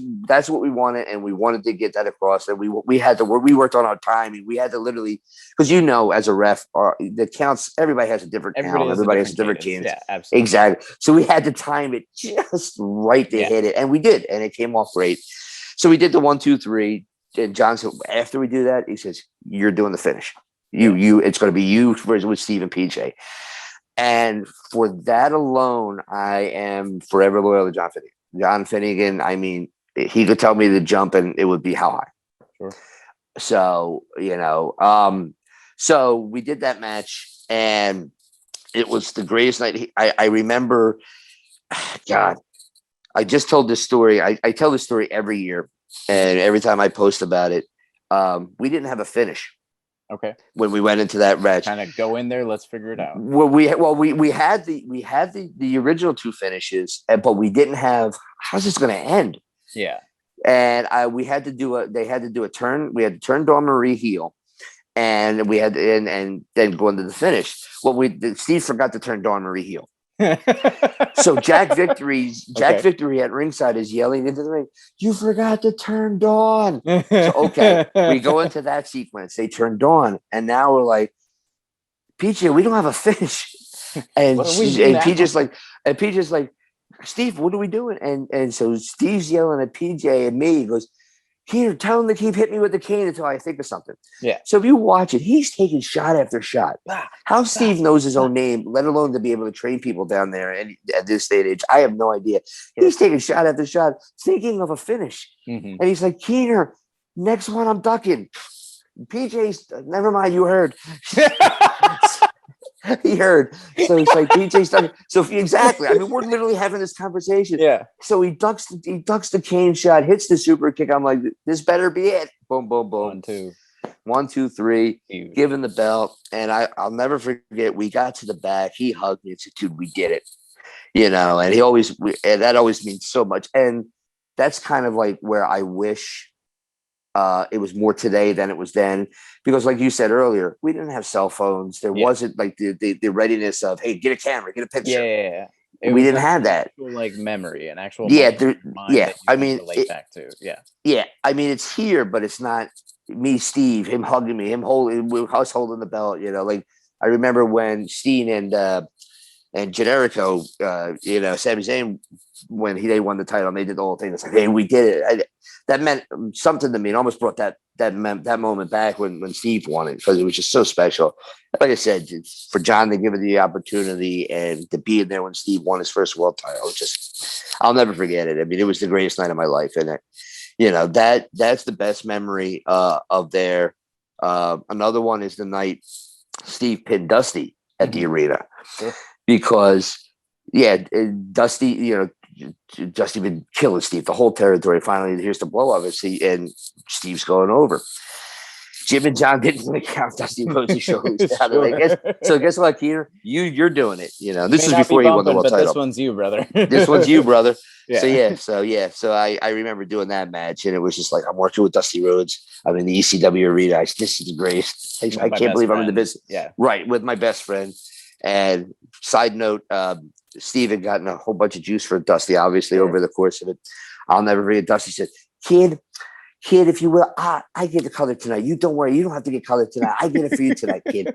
S2: what we wanted, and we wanted to get that across. And we worked on our timing. We had to literally, because as a ref, the counts, everybody has a different count. Everybody has a different cadence.
S1: Yeah, absolutely.
S2: Exactly. So we had to time it just right to hit it, and we did, and it came off great. So we did the 1, 2, 3. And John said, after we do that, he says, you're doing the finish. It's going to be you with Steve and PJ. And for that alone, I am forever loyal to John Finnegan. John Finnegan, I mean, he could tell me to jump and it would be how high.
S1: Sure.
S2: So, so we did that match, and It was the greatest night. I remember, God, I just told this story. I tell this story every year, and every time I post about it, we didn't have a finish.
S1: Okay.
S2: When we went into that match,
S1: kind of go in there. Let's figure it out.
S2: Well, we had the original two finishes, but we didn't have. How's this going to end?
S1: Yeah.
S2: And we had to do they had to do a turn. We had to turn Dawn Marie heel, and we had and then go into the finish. Well, Steve forgot to turn Dawn Marie heel. So Jack Victory at ringside is yelling into the ring, "You forgot to turn Dawn." So okay, we go into that sequence. They turn Dawn, and now we're like, PJ, we don't have a finish. And PJ's like, Steve, what are we doing? And so Steve's yelling at PJ and me. He goes, "Here, tell him to keep hitting me with the cane until I think of something."
S1: Yeah.
S2: So if you watch it, he's taking shot after shot. How Steve knows his own name, let alone to be able to train people down there and at this state age, I have no idea. He's taking shot after shot, thinking of a finish.
S1: Mm-hmm.
S2: And he's like, "Kehner, next one I'm ducking." PJ's, never mind, you heard. He heard. So he's like, PJ's ducking. So exactly. I mean, we're literally having this conversation.
S1: Yeah.
S2: So he ducks the cane shot, hits the super kick. I'm like, this better be it. Boom, boom, boom. 1, 2, 3.
S1: Huge.
S2: Give him the belt. And I'll never forget, we got to the back. He hugged me and said, "Dude, we did it." And that always means so much. And that's kind of like where I wish it was more today than it was then, because like you said earlier, we didn't have cell phones. There wasn't like the readiness of, hey, get a camera, get a picture.
S1: Yeah.
S2: We didn't have that.
S1: Actual, like memory, an actual
S2: I mean,
S1: relate back to.
S2: Yeah, I mean, it's here, but it's not me, Steve, him hugging me, us holding the belt. Like I remember when Steen and Generico, Sami Zayn, when they won the title and they did the whole thing. It's like, hey, we did it. That meant something to me. It almost brought that moment back when Steve won it, because it was just so special. Like I said, for John to give it the opportunity and to be in there when Steve won his first world title, I'll never forget it. I mean, it was the greatest night of my life, and that's the best memory of there. Another one is the night Steve pinned Dusty at the arena, because Dusty, Dusty been killing Steve the whole territory. Finally, here's the blow of it. And Steve's going over. Jim and John didn't really count Dusty Rhodes' shoulders down. So guess what, Kehner? You're doing it. This was before he won the world title.
S1: This one's you, brother.
S2: This one's you, brother.
S1: Yeah.
S2: So I remember doing that match, and it was just like, I'm working with Dusty Rhodes. I'm in the ECW arena. This is the greatest. I can't believe I'm in the business.
S1: Yeah.
S2: Right, with my best friend. And side note, Steve had gotten a whole bunch of juice for Dusty, obviously, over the course of it. I'll never forget. Dusty said, Kid, if you will, I get the color tonight. You don't worry. You don't have to get color tonight. I get it for you tonight, kid.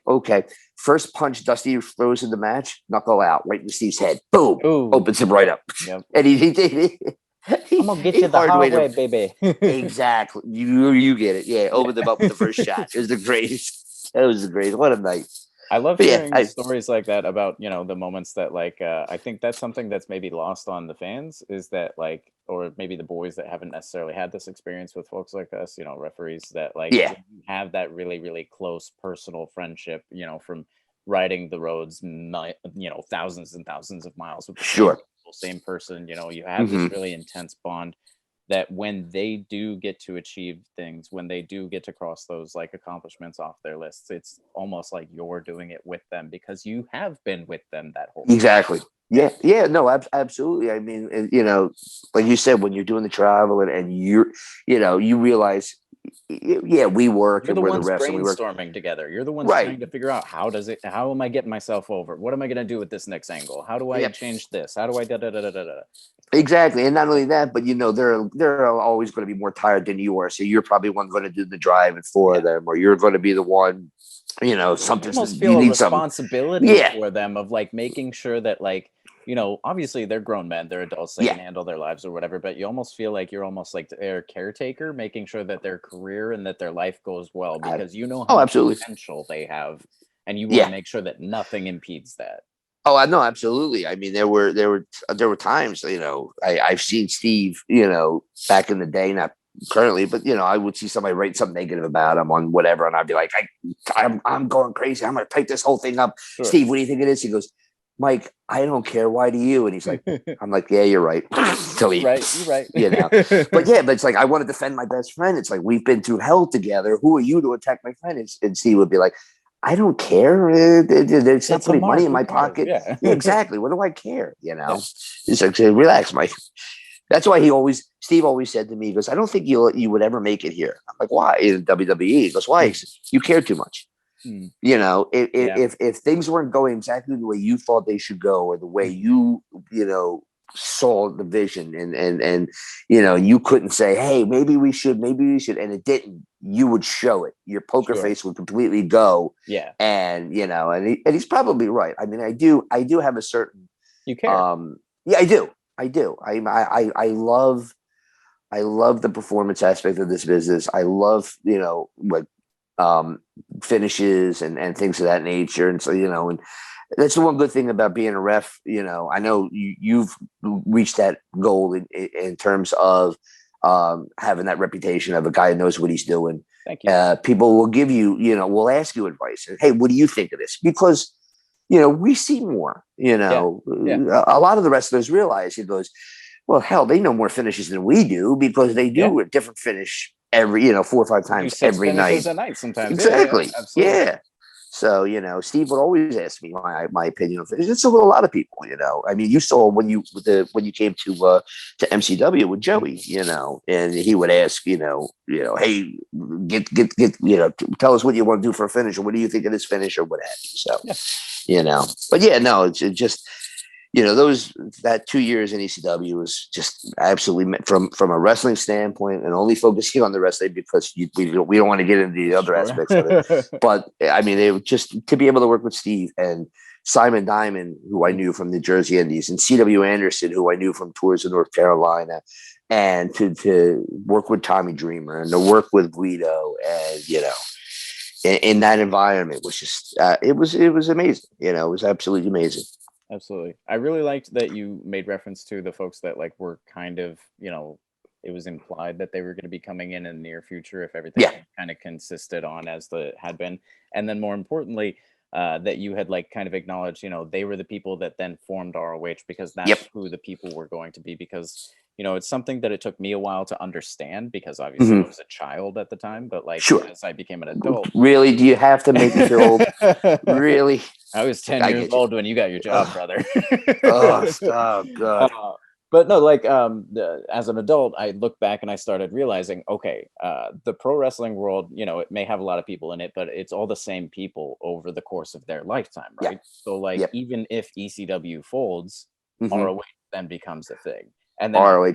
S2: Okay. First punch Dusty throws in the match, knuckle out right in Steve's head. Boom.
S1: Ooh.
S2: Opens him right up.
S1: Yep.
S2: And he did it.
S1: I'm going to get you the hard way, baby.
S2: Exactly. You get it. Yeah. Opened him up with the first shot. It was the greatest. That was the greatest. What a night.
S1: I love hearing stories like that about, the moments that I think that's something that's maybe lost on the fans, is that or maybe the boys that haven't necessarily had this experience with folks like us, referees, that you have that really, really close personal friendship, from riding the roads, thousands and thousands of miles with the same person, you have this really intense bond, that when they do get to achieve things, when they do get to cross those accomplishments off their lists, it's almost like you're doing it with them, because you have been with them that whole time.
S2: Exactly. Yeah, no, absolutely. I mean, like you said, when you're doing the travel and you realize, we work,
S1: you're
S2: and
S1: the
S2: we're
S1: ones
S2: the refs, and we work
S1: brainstorming together. You're the ones trying to figure out how am I getting myself over? What am I going to do with this next angle? How do I change this? How do I da da da da da da?
S2: Exactly. And not only that, but they're always going to be more tired than you are. So you're probably one going to do the driving for them, or you're going to be the one, something.
S1: You almost feel a responsibility for them of making sure that obviously they're grown men, they're adults, they can handle their lives or whatever, but you almost feel like you're almost like their caretaker, making sure that their career and that their life goes well, because how much potential they have, and you want to make sure that nothing impedes that.
S2: Oh, I know, absolutely. I mean, there were times, I've seen Steve, back in the day, not currently, but I would see somebody write something negative about him on whatever, and I'd be like, I'm going crazy. I'm going to type this whole thing up.
S1: Sure.
S2: Steve, what do you think it is? He goes, Mike, I don't care. Why do you? And he's like, I'm like, yeah, you're right.
S1: You're right.
S2: But it's like, I want to defend my best friend. It's like, we've been through hell together. Who are you to attack my friend? And Steve would be like, I don't care. It's not putting money in my pocket.
S1: Yeah.
S2: Exactly. What do I care?
S1: Yeah.
S2: He's like, relax, Mike. That's why Steve always said to me, he goes, I don't think you would ever make it here. I'm like, why? In WWE. He goes, why? He says, you care too much. If things weren't going exactly the way you thought they should go, or the way you saw the vision, and you couldn't say, hey, maybe we should, and it didn't, you would show it. Your poker face would completely go.
S1: Yeah.
S2: And and he's probably right. I mean, I do have a certain,
S1: you care.
S2: Yeah, I do. I love the performance aspect of this business. I love, finishes and things of that nature. And so, and that's the one good thing about being a ref. I know you've reached that goal in terms of having that reputation of a guy who knows what he's doing.
S1: Thank you.
S2: People will give you, will ask you advice. Hey, what do you think of this? Because, we see more, a lot of the wrestlers realize, he goes, well, hell, they know more finishes than we do, because they do a different finish every, 4 or 5 times every night.
S1: A night sometimes.
S2: Exactly.
S1: Yeah.
S2: So, Steve would always ask me my opinion on finish. It's a little, a lot of people, I mean, you saw when you came to MCW with Joey, and he would ask, hey, get, tell us what you want to do for a finish, or what do you think of this finish, or what have you. So, but it's just, that 2 years in ECW was just absolutely, from a wrestling standpoint, and only focusing on the wrestling, because we don't want to get into the other aspects of it. But I mean, it was just to be able to work with Steve and Simon Diamond, who I knew from the Jersey Indies, and C.W. Anderson, who I knew from tours in North Carolina, and to work with Tommy Dreamer, and to work with Guido, and in that environment was just it was amazing. It was absolutely amazing.
S1: Absolutely. I really liked that you made reference to the folks that were kind of, it was implied that they were going to be coming in the near future if everything kind of consisted on as the had been. And then more importantly, that you had kind of acknowledged, they were the people that then formed ROH, because that's who the people were going to be. Because, it's something that it took me a while to understand, because obviously I was a child at the time, but as I became an adult.
S2: Really? Do you have to make it feel old? Really?
S1: I was 10 years old when you got your job, brother.
S2: God.
S1: But no, as an adult, I look back and I started realizing, okay, the pro wrestling world, it may have a lot of people in it, but it's all the same people over the course of their lifetime, right? Yeah. So even if ECW folds, ROH then becomes a thing. And then
S2: ROH,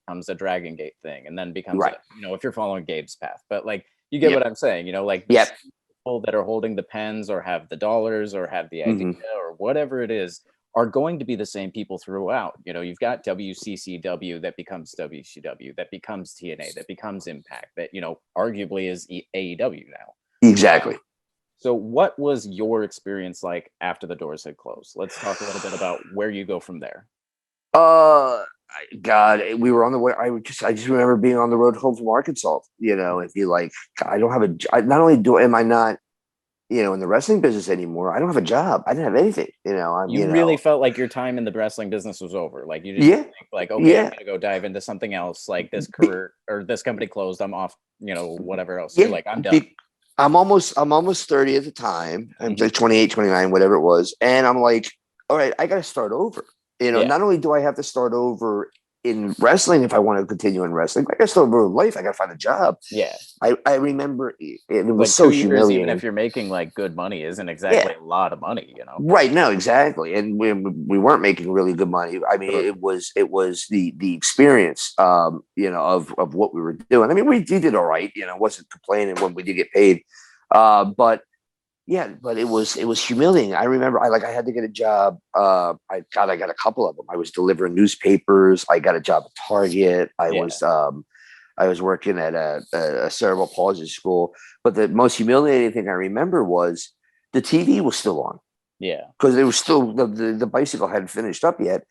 S1: becomes a Dragon Gate thing, and then becomes, if you're following Gabe's path. But you get what I'm saying, people that are holding the pens, or have the dollars, or have the idea, or whatever it is, are going to be the same people throughout. You've got WCCW that becomes WCW, that becomes TNA, that becomes Impact, that, arguably is AEW now.
S2: Exactly.
S1: So what was your experience like after the doors had closed? Let's talk a little bit about where you go from there.
S2: God, we were on the way. I just remember being on the road home from Arkansas, and be like, I don't have not only am I not, in the wrestling business anymore, I don't have a job. I didn't have anything,
S1: You really felt like your time in the wrestling business was over. You didn't think okay, I'm going to go dive into something else, this career, or this company closed, I'm off, whatever else. You're I'm done.
S2: I'm almost 30 at the time. I'm 28, 29, whatever it was. And I'm like, all right, I got to start over. Not only do I have to start over in wrestling if I want to continue in wrestling, I got to start over in life. I got to find a job.
S1: Yeah.
S2: I remember it was so
S1: 2 years,
S2: humiliating.
S1: even if you're making good money, isn't exactly a lot of money,
S2: Right. No, exactly. And we weren't making really good money. I mean, it was the experience, of what we were doing. I mean, we did all right, wasn't complaining when we did get paid. But it was humiliating. I remember I had to get a job. I got a couple of them. I was delivering newspapers. I got a job at Target. I was working at a cerebral palsy school. But the most humiliating thing I remember was the TV was still on.
S1: Yeah.
S2: Because it was still the bicycle hadn't finished up yet.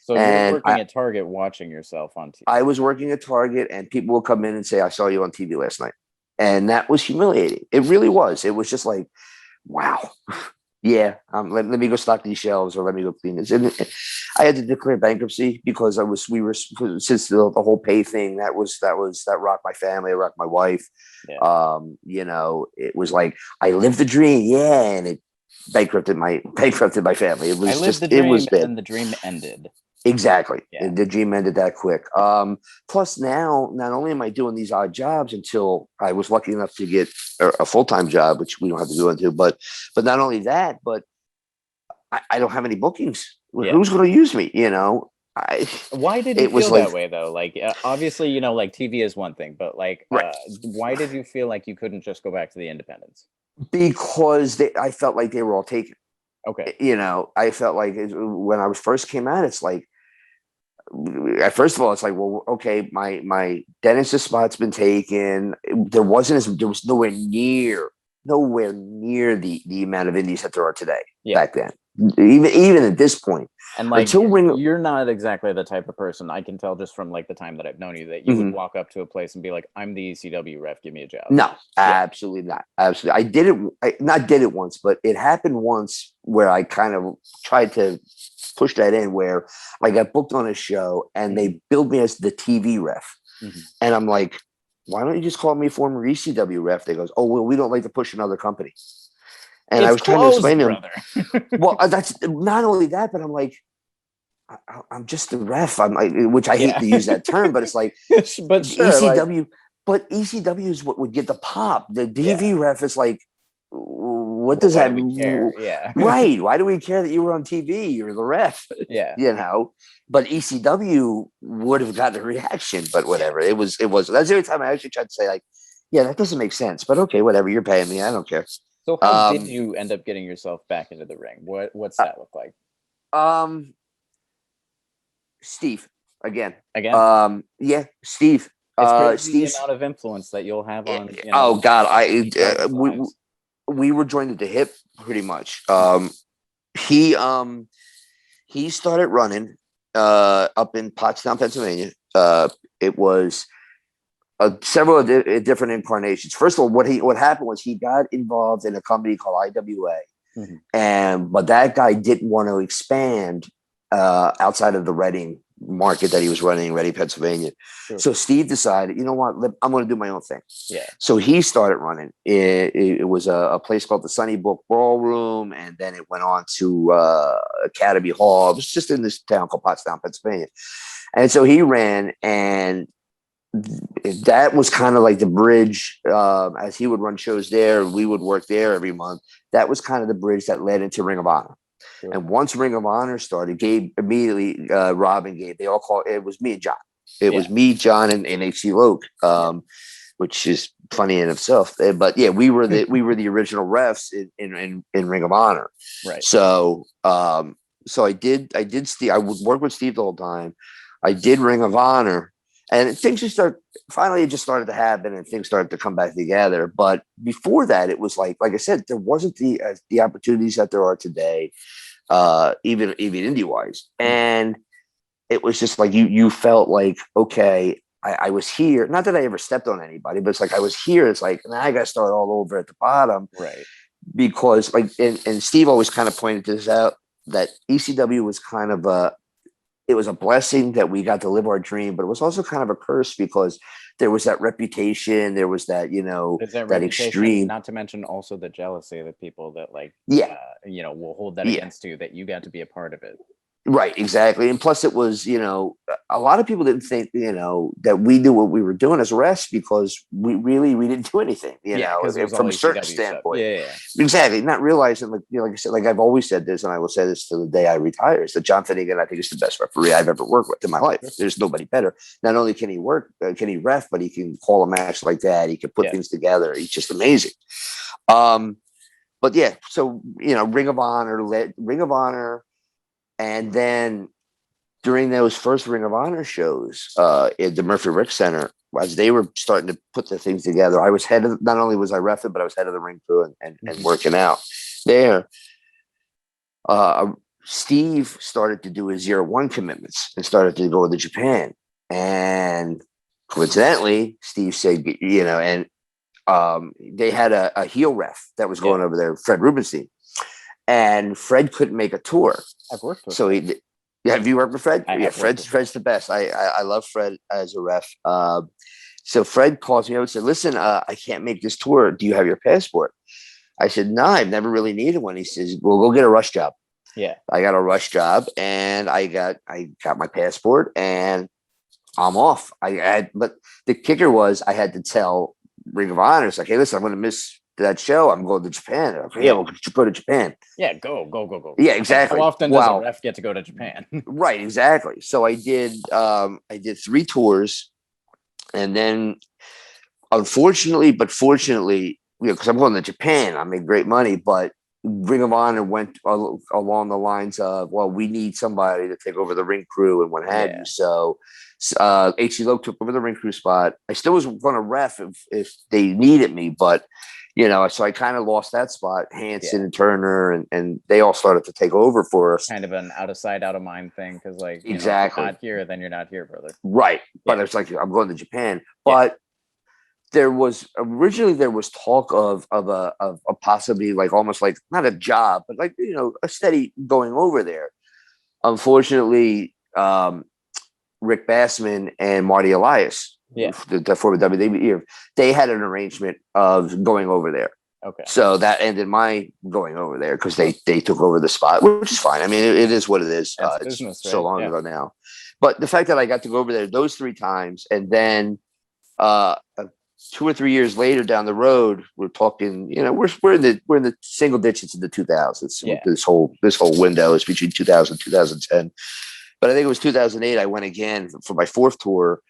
S1: So you're
S2: And
S1: working at Target watching yourself on TV.
S2: I was working at Target, and people will come in and say, "I saw you on TV last night," and that was humiliating. It really was. It was just like, wow. Yeah, let me go stock these shelves or let me go clean this. And I had to declare bankruptcy because since the whole pay thing that rocked my family, it rocked my wife.
S1: Yeah.
S2: It was like I lived the dream, yeah, and it bankrupted my family. It
S1: I
S2: was
S1: lived
S2: just
S1: the dream,
S2: it was
S1: and
S2: bad.
S1: then the dream ended.
S2: Exactly.
S1: Yeah.
S2: The dream ended that quick. Plus now, not only am I doing these odd jobs until I was lucky enough to get a full-time job, which we don't have to go into, but not only that, but I don't have any bookings.
S1: Yeah.
S2: Who's going to use me?
S1: Why did you
S2: it was
S1: feel
S2: like,
S1: that way though? Like, obviously, like TV is one thing, but like,
S2: right.
S1: Why did you feel like you couldn't just go back to the independents?
S2: Because I felt like they were all taken.
S1: Okay.
S2: I felt like when I was first came out, it's like, first of all, it's like, well, okay, my dentist spot's been taken. There was nowhere near the amount of indies that there are today back then. Even at this point,
S1: and like you're not exactly the type of person, I can tell just from like the time that I've known you, that you would walk up to a place and be like, "I'm the ECW ref, give me a job."
S2: No, absolutely not. Absolutely, I did it once, but it happened once where I kind of tried to push that in, where I got booked on a show and they billed me as the TV ref, and I'm like, "Why don't you just call me former ECW ref?" They goes, "Oh well, we don't like to push another company." And I was trying to explain to him, well, that's not only that, but I'm like, I'm just a ref. I'm like, which I hate to use that term, but it's like,
S1: but sure,
S2: ECW, but ECW is what would get the pop. The TV ref is like, what does that mean?
S1: Yeah.
S2: Right. Why do we care that you were on TV? You're the ref.
S1: Yeah.
S2: But ECW would have gotten a reaction, but whatever. Yeah. It was. That's the only time I actually tried to say, like, yeah, that doesn't make sense. But okay, whatever. You're paying me. I don't care.
S1: So how did you end up getting yourself back into the ring? What's that look like?
S2: Steve again.
S1: Yeah,
S2: Steve.
S1: It's crazy the amount of influence that you'll have on.
S2: Oh God, we were joined at the hip pretty much. He started running up in Pottstown, Pennsylvania. It was several different incarnations. First of all, what happened was he got involved in a company called IWA, but that guy didn't want to expand outside of the Reading market that he was running in Reading, Pennsylvania. Sure. So Steve decided, you know what, I'm going to do my own thing.
S1: Yeah.
S2: So he started running. It was a place called the Sunnybrook Ballroom, and then it went on to Academy Hall. It was just in this town called Pottstown, Pennsylvania. And so he ran, and that was kind of like the bridge. As he would run shows there, we would work there every month. That was kind of the bridge that led into Ring of Honor. Sure. And once Ring of Honor started, Gabe immediately, Rob and Gabe, they all called, it was me and John. It was me, John, and HC Loke, which is funny in itself. But yeah, we were the original refs in Ring of Honor.
S1: Right.
S2: So I did Steve. I would work with Steve the whole time. I did Ring of Honor, and things just finally it just started to happen, and things started to come back together. But before that, it was like I said, there wasn't the opportunities that there are today, even indie wise. And it was just like you felt like, okay, I was here. Not that I ever stepped on anybody, but it's like I was here. It's like, now I got to start all over at the bottom,
S1: right?
S2: Because and Steve always kind of pointed this out, that ECW was kind of it was a blessing that we got to live our dream, but it was also kind of a curse because there was that reputation, there was that, that extreme.
S1: Not to mention also the jealousy of the people that will hold that against you, that you got to be a part of it.
S2: Right, exactly. And plus it was, a lot of people didn't think, that we knew what we were doing as refs, because we didn't do anything, from a certain standpoint.
S1: Yeah.
S2: Exactly. Not realizing, like I said, like I've always said this, and I will say this to the day I retire, is that John Finnegan, I think, is the best referee I've ever worked with in my life. There's nobody better. Not only can he ref, but he can call a match like that. He can put things together. He's just amazing. But yeah, so, Ring of Honor, and then during those first Ring of Honor shows at the Murphy Rec Center, as they were starting to put the things together, I was not only was I reffing, but I was head of the ring crew and working out there. Steve started to do his 0-1 commitments and started to go to Japan. And coincidentally, Steve said, and they had a heel ref that was going over there, Fred Rubenstein. And Fred couldn't make a tour.
S1: I've worked with
S2: so
S1: Fred.
S2: Have you worked with Fred?
S1: Yeah,
S2: Fred's the best. I love Fred as a ref. So Fred calls me over and said, listen, I can't make this tour. Do you have your passport? I said, no, I've never really needed one. He says, well, go get a rush job.
S1: Yeah.
S2: I got a rush job and I got my passport and I'm off. But the kicker was I had to tell Ring of Honor, it's like, hey, listen, I'm going to miss that show. I'm going to Japan. Like, yeah, well, go to Japan.
S1: Yeah, go.
S2: Yeah, exactly.
S1: How often does a ref get to go to Japan?
S2: Right, exactly. So I did 3 tours, and then unfortunately, but fortunately, because I'm going to Japan, I made great money, but Ring of Honor went along the lines of, well, we need somebody to take over the ring crew and what have you. So HC Loc took over the ring crew spot. I still was going to ref if they needed me, but so I kind of lost that spot. Hanson and Turner and they all started to take over for us.
S1: Kind of an out of sight, out of mind thing, because
S2: exactly,
S1: if you're not here, then you're not here, brother.
S2: Right, but it's like I'm going to Japan, but. There was talk of a possibly like almost like not a job, but like a steady going over there. Unfortunately, Rick Bassman and Marty Elias, the former WWE, they had an arrangement of going over there.
S1: Okay,
S2: so that ended my going over there because they took over the spot, which is fine. I mean, it is what it is.
S1: Business,
S2: it's so long ago now, but the fact that I got to go over there those 3 times, and then 2 or 3 years later down the road, we're talking, we're in the single digits in the 2000s. Yeah. This whole window is between 2000 and 2010. But I think it was 2008. I went again for my 4th tour.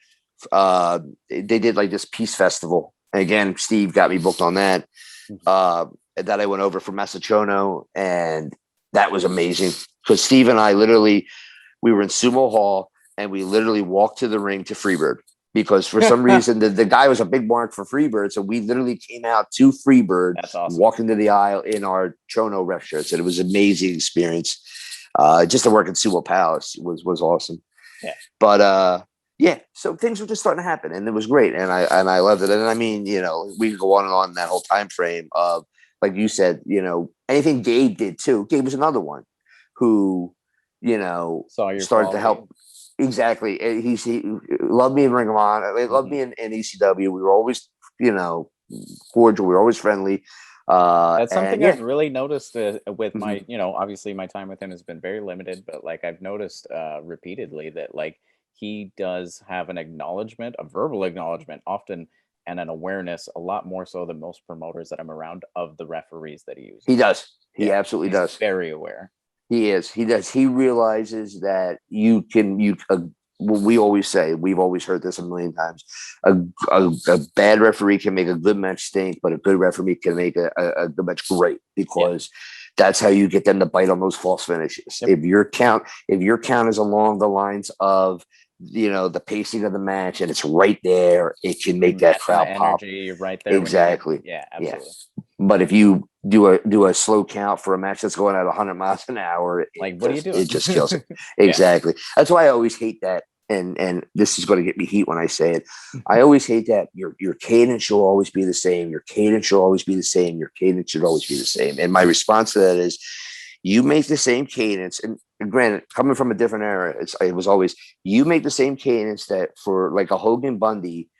S2: They did like this peace festival. And again, Steve got me booked on that. And that I went over from Massachusetts, and that was amazing because Steve and I we were in Sumo Hall and we literally walked to the ring to Freebird. Because for some reason, the guy was a big mark for Freebird. So we literally came out to Freebird, awesome. Walking to the aisle in our Chono ref shirts. And it was an amazing experience. Just to work at Sumo Palace was awesome.
S1: Yeah.
S2: But so things were just starting to happen. And it was great. And I loved it. And I mean, we could go on and on in that whole time frame of, like you said, anything Gabe did too. Gabe was another one who, started to help. Exactly. He loved me in Ring of Honor. He loved me in ECW. We were always, cordial. We were always friendly.
S1: That's something I've really noticed with my, obviously my time with him has been very limited, but like I've noticed repeatedly that like he does have an acknowledgement, a verbal acknowledgement often, and an awareness a lot more so than most promoters that I'm around of the referees that he uses.
S2: He does. He absolutely does.
S1: Very aware.
S2: He is. He does. He realizes that we always say, we've always heard this a million times. A bad referee can make a good match stink, but a good referee can make a good match great because that's how you get them to bite on those false finishes. Yep. If your count is along the lines of the pacing of the match and it's right there, it can make that crowd pop.
S1: Energy right there.
S2: Exactly.
S1: Yeah, absolutely.
S2: Yeah. But if you do a slow count for a match that's going at 100 miles an hour,
S1: what do you do?
S2: It just kills it. Exactly. That's why I always hate that. And this is going to get me heat when I say it. I always hate that your cadence should always be the same. Your cadence should always be the same. Your cadence should always be the same. And my response to that is, you make the same cadence. And granted, coming from a different era, it was always, you make the same cadence that for like a Hogan Bundy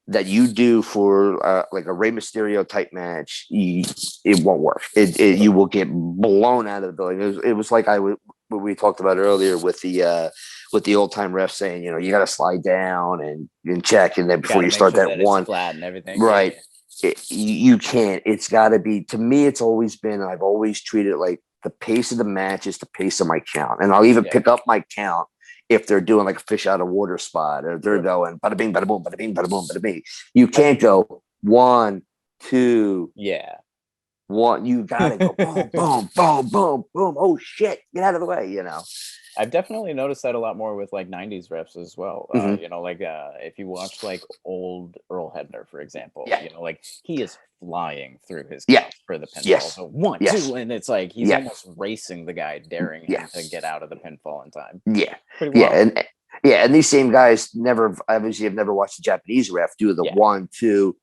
S2: that you do for like a Rey Mysterio type match, it won't work. You will get blown out of the building. It was like what we talked about earlier with the old time ref saying, you got to slide down and check, and then before you start that one,
S1: flat and everything,
S2: right? You can't. It's got to be. To me, it's always been. I've always treated it like the pace of the match is the pace of my count, and I'll even pick up my count if they're doing like a fish out of water spot, or they're going bada bing, bada boom, bada bing, bada boom, bada bing. You can't go 1, 2, 1. You gotta go boom, boom, boom, boom, boom. Oh shit, get out of the way,
S1: I've definitely noticed that a lot more with like 90s refs as well.
S2: Mhm.
S1: Like if you watch like old Earl Hebner, for example,
S2: Yeah.
S1: like he is flying through his
S2: Yeah.
S1: counts for the pinfall.
S2: Yes.
S1: So one,
S2: Yes.
S1: two, and it's like he's
S2: Yeah.
S1: almost racing the guy, daring
S2: Yeah.
S1: him to get out of the pinfall in time.
S2: Yeah.
S1: Pretty
S2: Yeah.
S1: wild.
S2: And these same guys obviously have never watched the Japanese ref do the
S1: Yeah.
S2: 1, 2,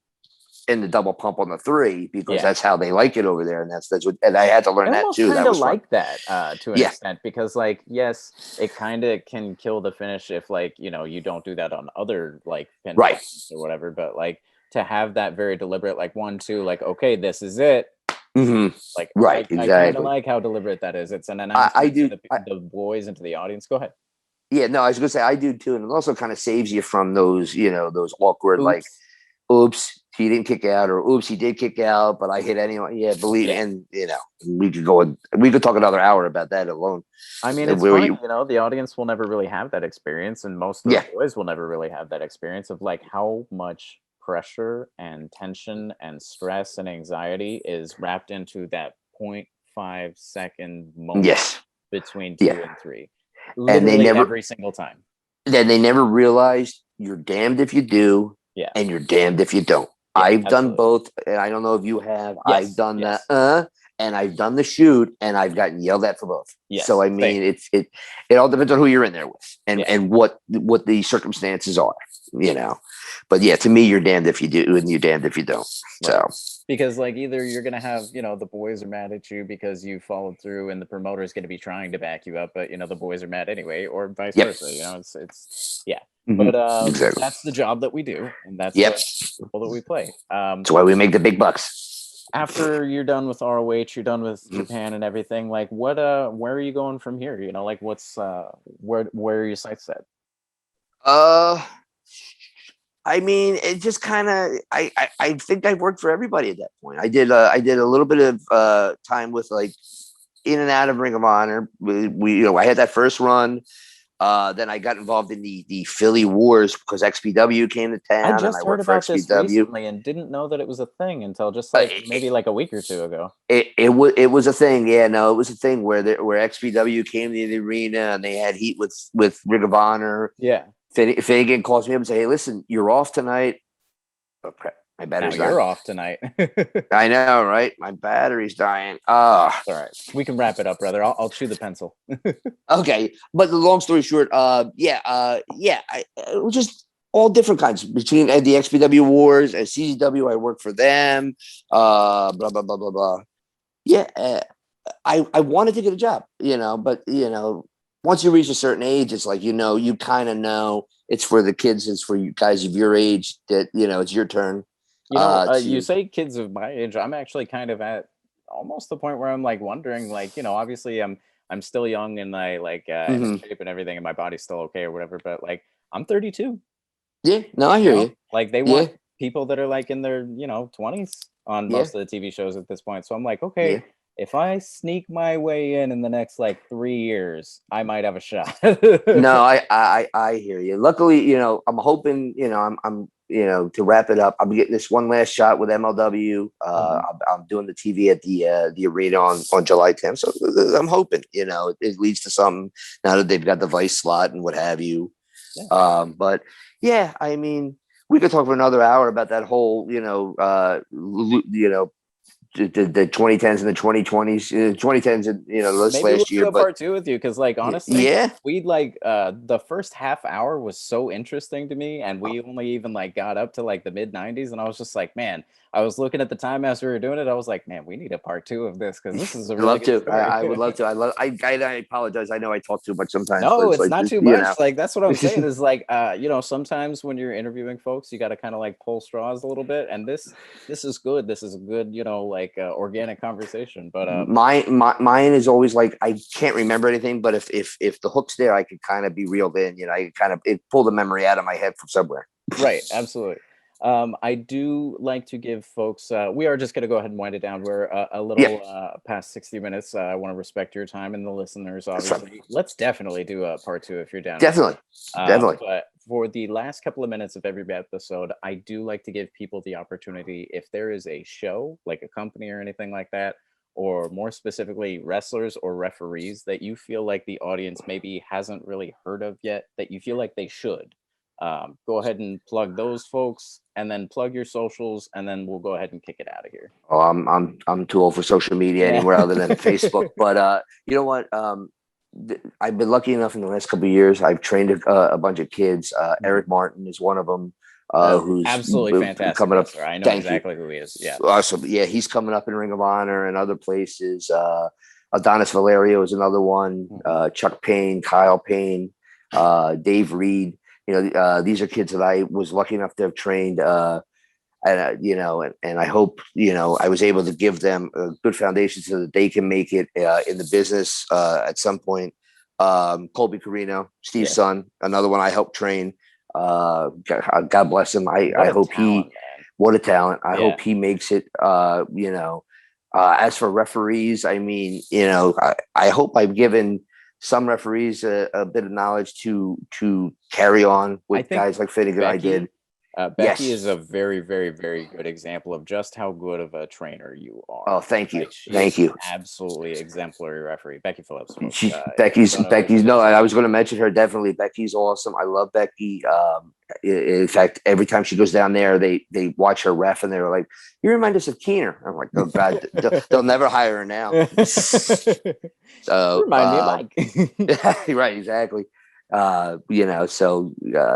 S2: and the double pump on the 3 because
S1: Yeah.
S2: that's how they like it over there, and that's what. And I had to learn
S1: I
S2: that
S1: almost
S2: too.
S1: kind
S2: That
S1: of
S2: was fun.
S1: like that to an
S2: Yeah.
S1: extent because, like, yes, it kind of can kill the finish if, like, you don't do that on other like pinfalls
S2: Right.
S1: or whatever. But like to have that very deliberate, like 1, 2, like okay, this is it.
S2: Mm-hmm.
S1: Like
S2: Right.
S1: I kind of
S2: Exactly.
S1: like how deliberate that is. It's an
S2: I
S1: announcement to
S2: do.
S1: the boys and to the audience. Go ahead.
S2: Yeah. No, I was gonna say I do too, and it also kind of saves you from those, those awkward like,
S1: Oops.
S2: oops, he didn't kick out, or oops, he did kick out, but I hit anyway. Yeah, believe,
S1: Yeah.
S2: and we could talk another hour about that alone.
S1: I mean, it's
S2: Where
S1: funny,
S2: you,
S1: the audience will never really have that experience, and most of
S2: yeah,
S1: the boys will never really have that experience of like how much pressure and tension and stress and anxiety is wrapped into that 0.5 second moment
S2: yes,
S1: between
S2: yeah,
S1: 2 and 3.
S2: and they
S1: Literally
S2: never,
S1: every single time.
S2: then they never realized you're damned if you do,
S1: Yeah.
S2: and you're damned if you don't.
S1: Yeah,
S2: I've done
S1: absolutely.
S2: both, and I don't know if you have. I've
S1: Yes.
S2: done
S1: Yes.
S2: and I've done the shoot, and I've gotten yelled at for both. So
S1: Yes.
S2: I
S1: Same.
S2: mean, it all depends on who you're in there with,
S1: Yeah.
S2: and what the circumstances are, But yeah, to me, you're damned if you do, and you're damned if you don't.
S1: Right.
S2: So
S1: Because like either you're gonna have the boys are mad at you because you followed through, and the promoter is gonna be trying to back you up, but the boys are mad anyway, or vice
S2: yep,
S1: versa. It's yeah. But
S2: exactly.
S1: that's the job that we do, and that's
S2: Yep.
S1: the role that we play.
S2: That's why we make the big bucks.
S1: After you're done with ROH, you're done with
S2: Mhm.
S1: Japan and everything. Like, what where are you going from here? Like what's where are your sights set?
S2: Uh, I mean, it just kind of. I think I worked for everybody at that point. I did a little bit of time with like in and out of Ring of Honor. I had that first run. Then I got involved in the Philly Wars because XPW came to
S1: I
S2: town, and I
S1: just heard
S2: worked for
S1: about this
S2: XPW.
S1: recently and didn't know that it was a thing until just
S2: Uh,
S1: like maybe like a week or two ago.
S2: it was a thing. Yeah, no, it was a thing where XPW came to the arena and they had heat with Ring of Honor.
S1: Yeah.
S2: Fagan calls me up and say, "Hey, listen, you're off tonight." Oh crap, my
S1: Now
S2: battery's
S1: you're
S2: dying.
S1: off tonight.
S2: I know, right? My battery's dying.
S1: All right. We can wrap it up, brother. I'll chew the pencil.
S2: Okay. But the long story short, it was just all different kinds between the XPW Wars and CZW. I worked for them. Blah blah blah blah blah. Yeah, I wanted to get a job, but once you reach a certain age, it's like you kind of know it's for the kids, it's for you guys of your age that it's your turn.
S1: You
S2: To
S1: say kids of my age. I'm actually kind of at almost the point where I'm like wondering, like, obviously I'm still young and I like in
S2: Mhm.
S1: shape and everything, and my body's still okay or whatever. But like, I'm 32.
S2: Yeah, no, I hear you.
S1: Like they
S2: Yeah,
S1: want people that are like in their 20s on
S2: yeah,
S1: most of the TV shows at this point. So I'm like, okay,
S2: yeah.
S1: if I sneak my way in the next like 3 years, I might have a shot.
S2: No, I hear you. Luckily, I'm hoping, to wrap it up. I'm getting this one last shot with MLW.
S1: Mhm.
S2: I'm doing the TV at the arena on July 10th. So I'm hoping, it leads to something now that they've got the Vice slot and what have you.
S1: Yeah.
S2: But yeah, I mean, we could talk for another hour about that whole, the 2010s and the 2020s, 2010s, and this
S1: Maybe we'll
S2: last
S1: do
S2: year.
S1: a
S2: But
S1: part 2 with you because, like, honestly,
S2: yeah,
S1: we'd like the first half hour was so interesting to me, and we only even like got up to like the mid 90s, and I was just like, man, I was looking at the time as we were doing it, I was like, man, we need a part 2 of this because this is a
S2: I'd
S1: really
S2: love
S1: good
S2: to.
S1: story.
S2: I would love to. I apologize. I know I talk too much sometimes, but
S1: No,
S2: it's
S1: it's
S2: like
S1: not
S2: this,
S1: too much. Like that's what I'm saying is like sometimes when you're interviewing folks, you got to kind of like pull straws a little bit, and this is good. This is a good, like organic conversation. But
S2: mine is always like I can't remember anything, but if the hook's there, I could kind of be reeled in. I kind of pull the memory out of my head from somewhere.
S1: right, absolutely. I do like to give folks. We are just going to go ahead and wind it down. We're a
S2: Yeah,
S1: little past 60 minutes. I want to respect your time and the listeners.
S2: that's fine.
S1: Obviously, let's definitely do a part 2 if you're down with
S2: Definitely,
S1: that.
S2: definitely.
S1: But for the last couple of minutes of every episode, I do like to give people the opportunity if there is a show, like a company or anything like that, or more specifically wrestlers or referees that you feel like the audience maybe hasn't really heard of yet that you feel like they should, go ahead and plug those folks, and then plug your socials, and then we'll go ahead and kick it out of here.
S2: Oh, I'm too old for social media anywhere other than Facebook. But you know what? I've been lucky enough in the last couple of years. I've trained a bunch of kids. Eric Martin is one of them. Who's
S1: absolutely fantastic
S2: coming up.
S1: I know exactly who he is. Yeah,
S2: awesome. Yeah, he's coming up in Ring of Honor and other places. Adonis Valerio is another one. Chuck Payne, Kyle Payne, Dave Reed. These are kids that I was lucky enough to have trained. And I hope I was able to give them a good foundation so that they can make it in the business at some point. Colby Carino, Steve's son, another one I helped train. God bless him. I hope what a talent. I hope he makes it. As for referees, I mean, I hope I've given some referees a bit of knowledge to carry on with guys like Finnegan. I did.
S1: Becky is a very, very, very good example of just how good of a trainer you are.
S2: Oh, thank you. Thank you.
S1: Absolutely exemplary referee. Becky Phillips.
S2: Becky's no, I was going to mention her. Definitely. Becky's awesome. I love Becky. In fact, every time she goes down there, they watch her ref and they're like, "You remind us of Kehner." I'm like, "Oh God, they'll never hire her now." So
S1: remind me of Mike.
S2: Right, exactly. So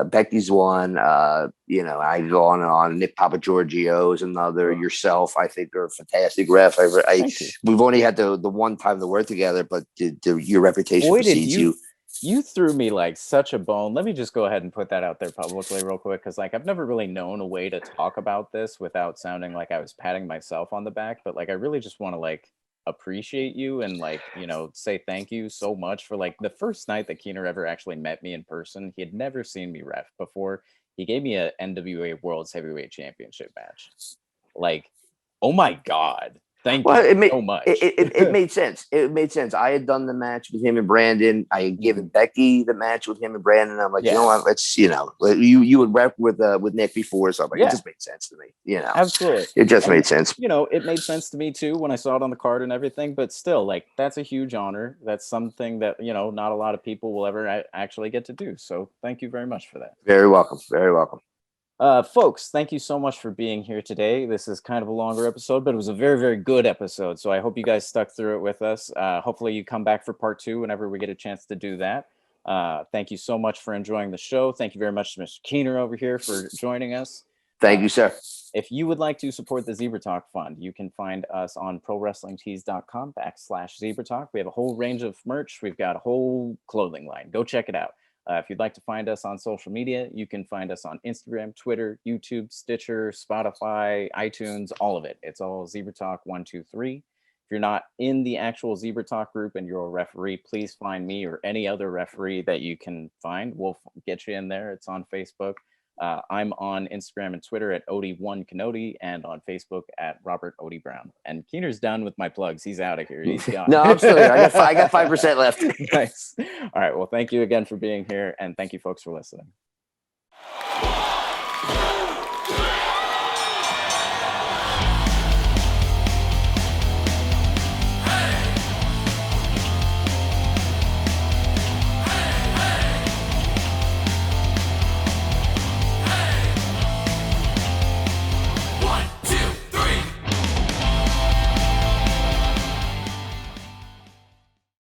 S2: Becky's one. I go on and on. Nick Papagiorgio is another. Yourself, I think, are a fantastic ref. We've only had the one time to work together, but your reputation precedes you.
S1: You threw me like such a bone. Let me just go ahead and put that out there publicly real quick, because like I've never really known a way to talk about this without sounding like I was patting myself on the back. But like I really just want to like appreciate you and like say thank you so much for like the first night that Kehner ever actually met me in person. He had never seen me ref before. He gave me a NWA World's Heavyweight Championship match. Like, oh my God. Thank you so much.
S2: It made sense. It made sense. I had done the match with him and Brandon. I had given Becky the match with him and Brandon. I'm like, you know what? Let's, you would rep with Nick before, so like, it just made sense to me.
S1: Absolutely.
S2: It just made sense.
S1: It made sense to me too when I saw it on the card and everything. But still, like, that's a huge honor. That's something that not a lot of people will ever actually get to do. So thank you very much for that.
S2: Very welcome. Very welcome.
S1: Folks, thank you so much for being here today. This is kind of a longer episode, but it was a very, very good episode. So I hope you guys stuck through it with us. Hopefully you come back for part 2 whenever we get a chance to do that. Thank you so much for enjoying the show. Thank you very much to Mr. Kehner over here for joining us.
S2: Thank you, sir.
S1: If you would like to support the Zebra Talk Fund, you can find us on prowrestlingtees.com/Zebra Talk. We have a whole range of merch. We've got a whole clothing line. Go check it out. If you'd like to find us on social media, you can find us on Instagram, Twitter, YouTube, Stitcher, Spotify, iTunes, all of it. It's all Zebra Talk 123. If you're not in the actual Zebra Talk group and you're a referee, please find me or any other referee that you can find. We'll get you in there. It's on Facebook. I'm on Instagram and Twitter at Odie1Canody and on Facebook at Robert Odie Brown. And Keener's done with my plugs. He's out of here. He's gone.
S2: No, I'm still here. I got 5% left.
S1: Nice. All right. Well, thank you again for being here. And thank you folks for listening.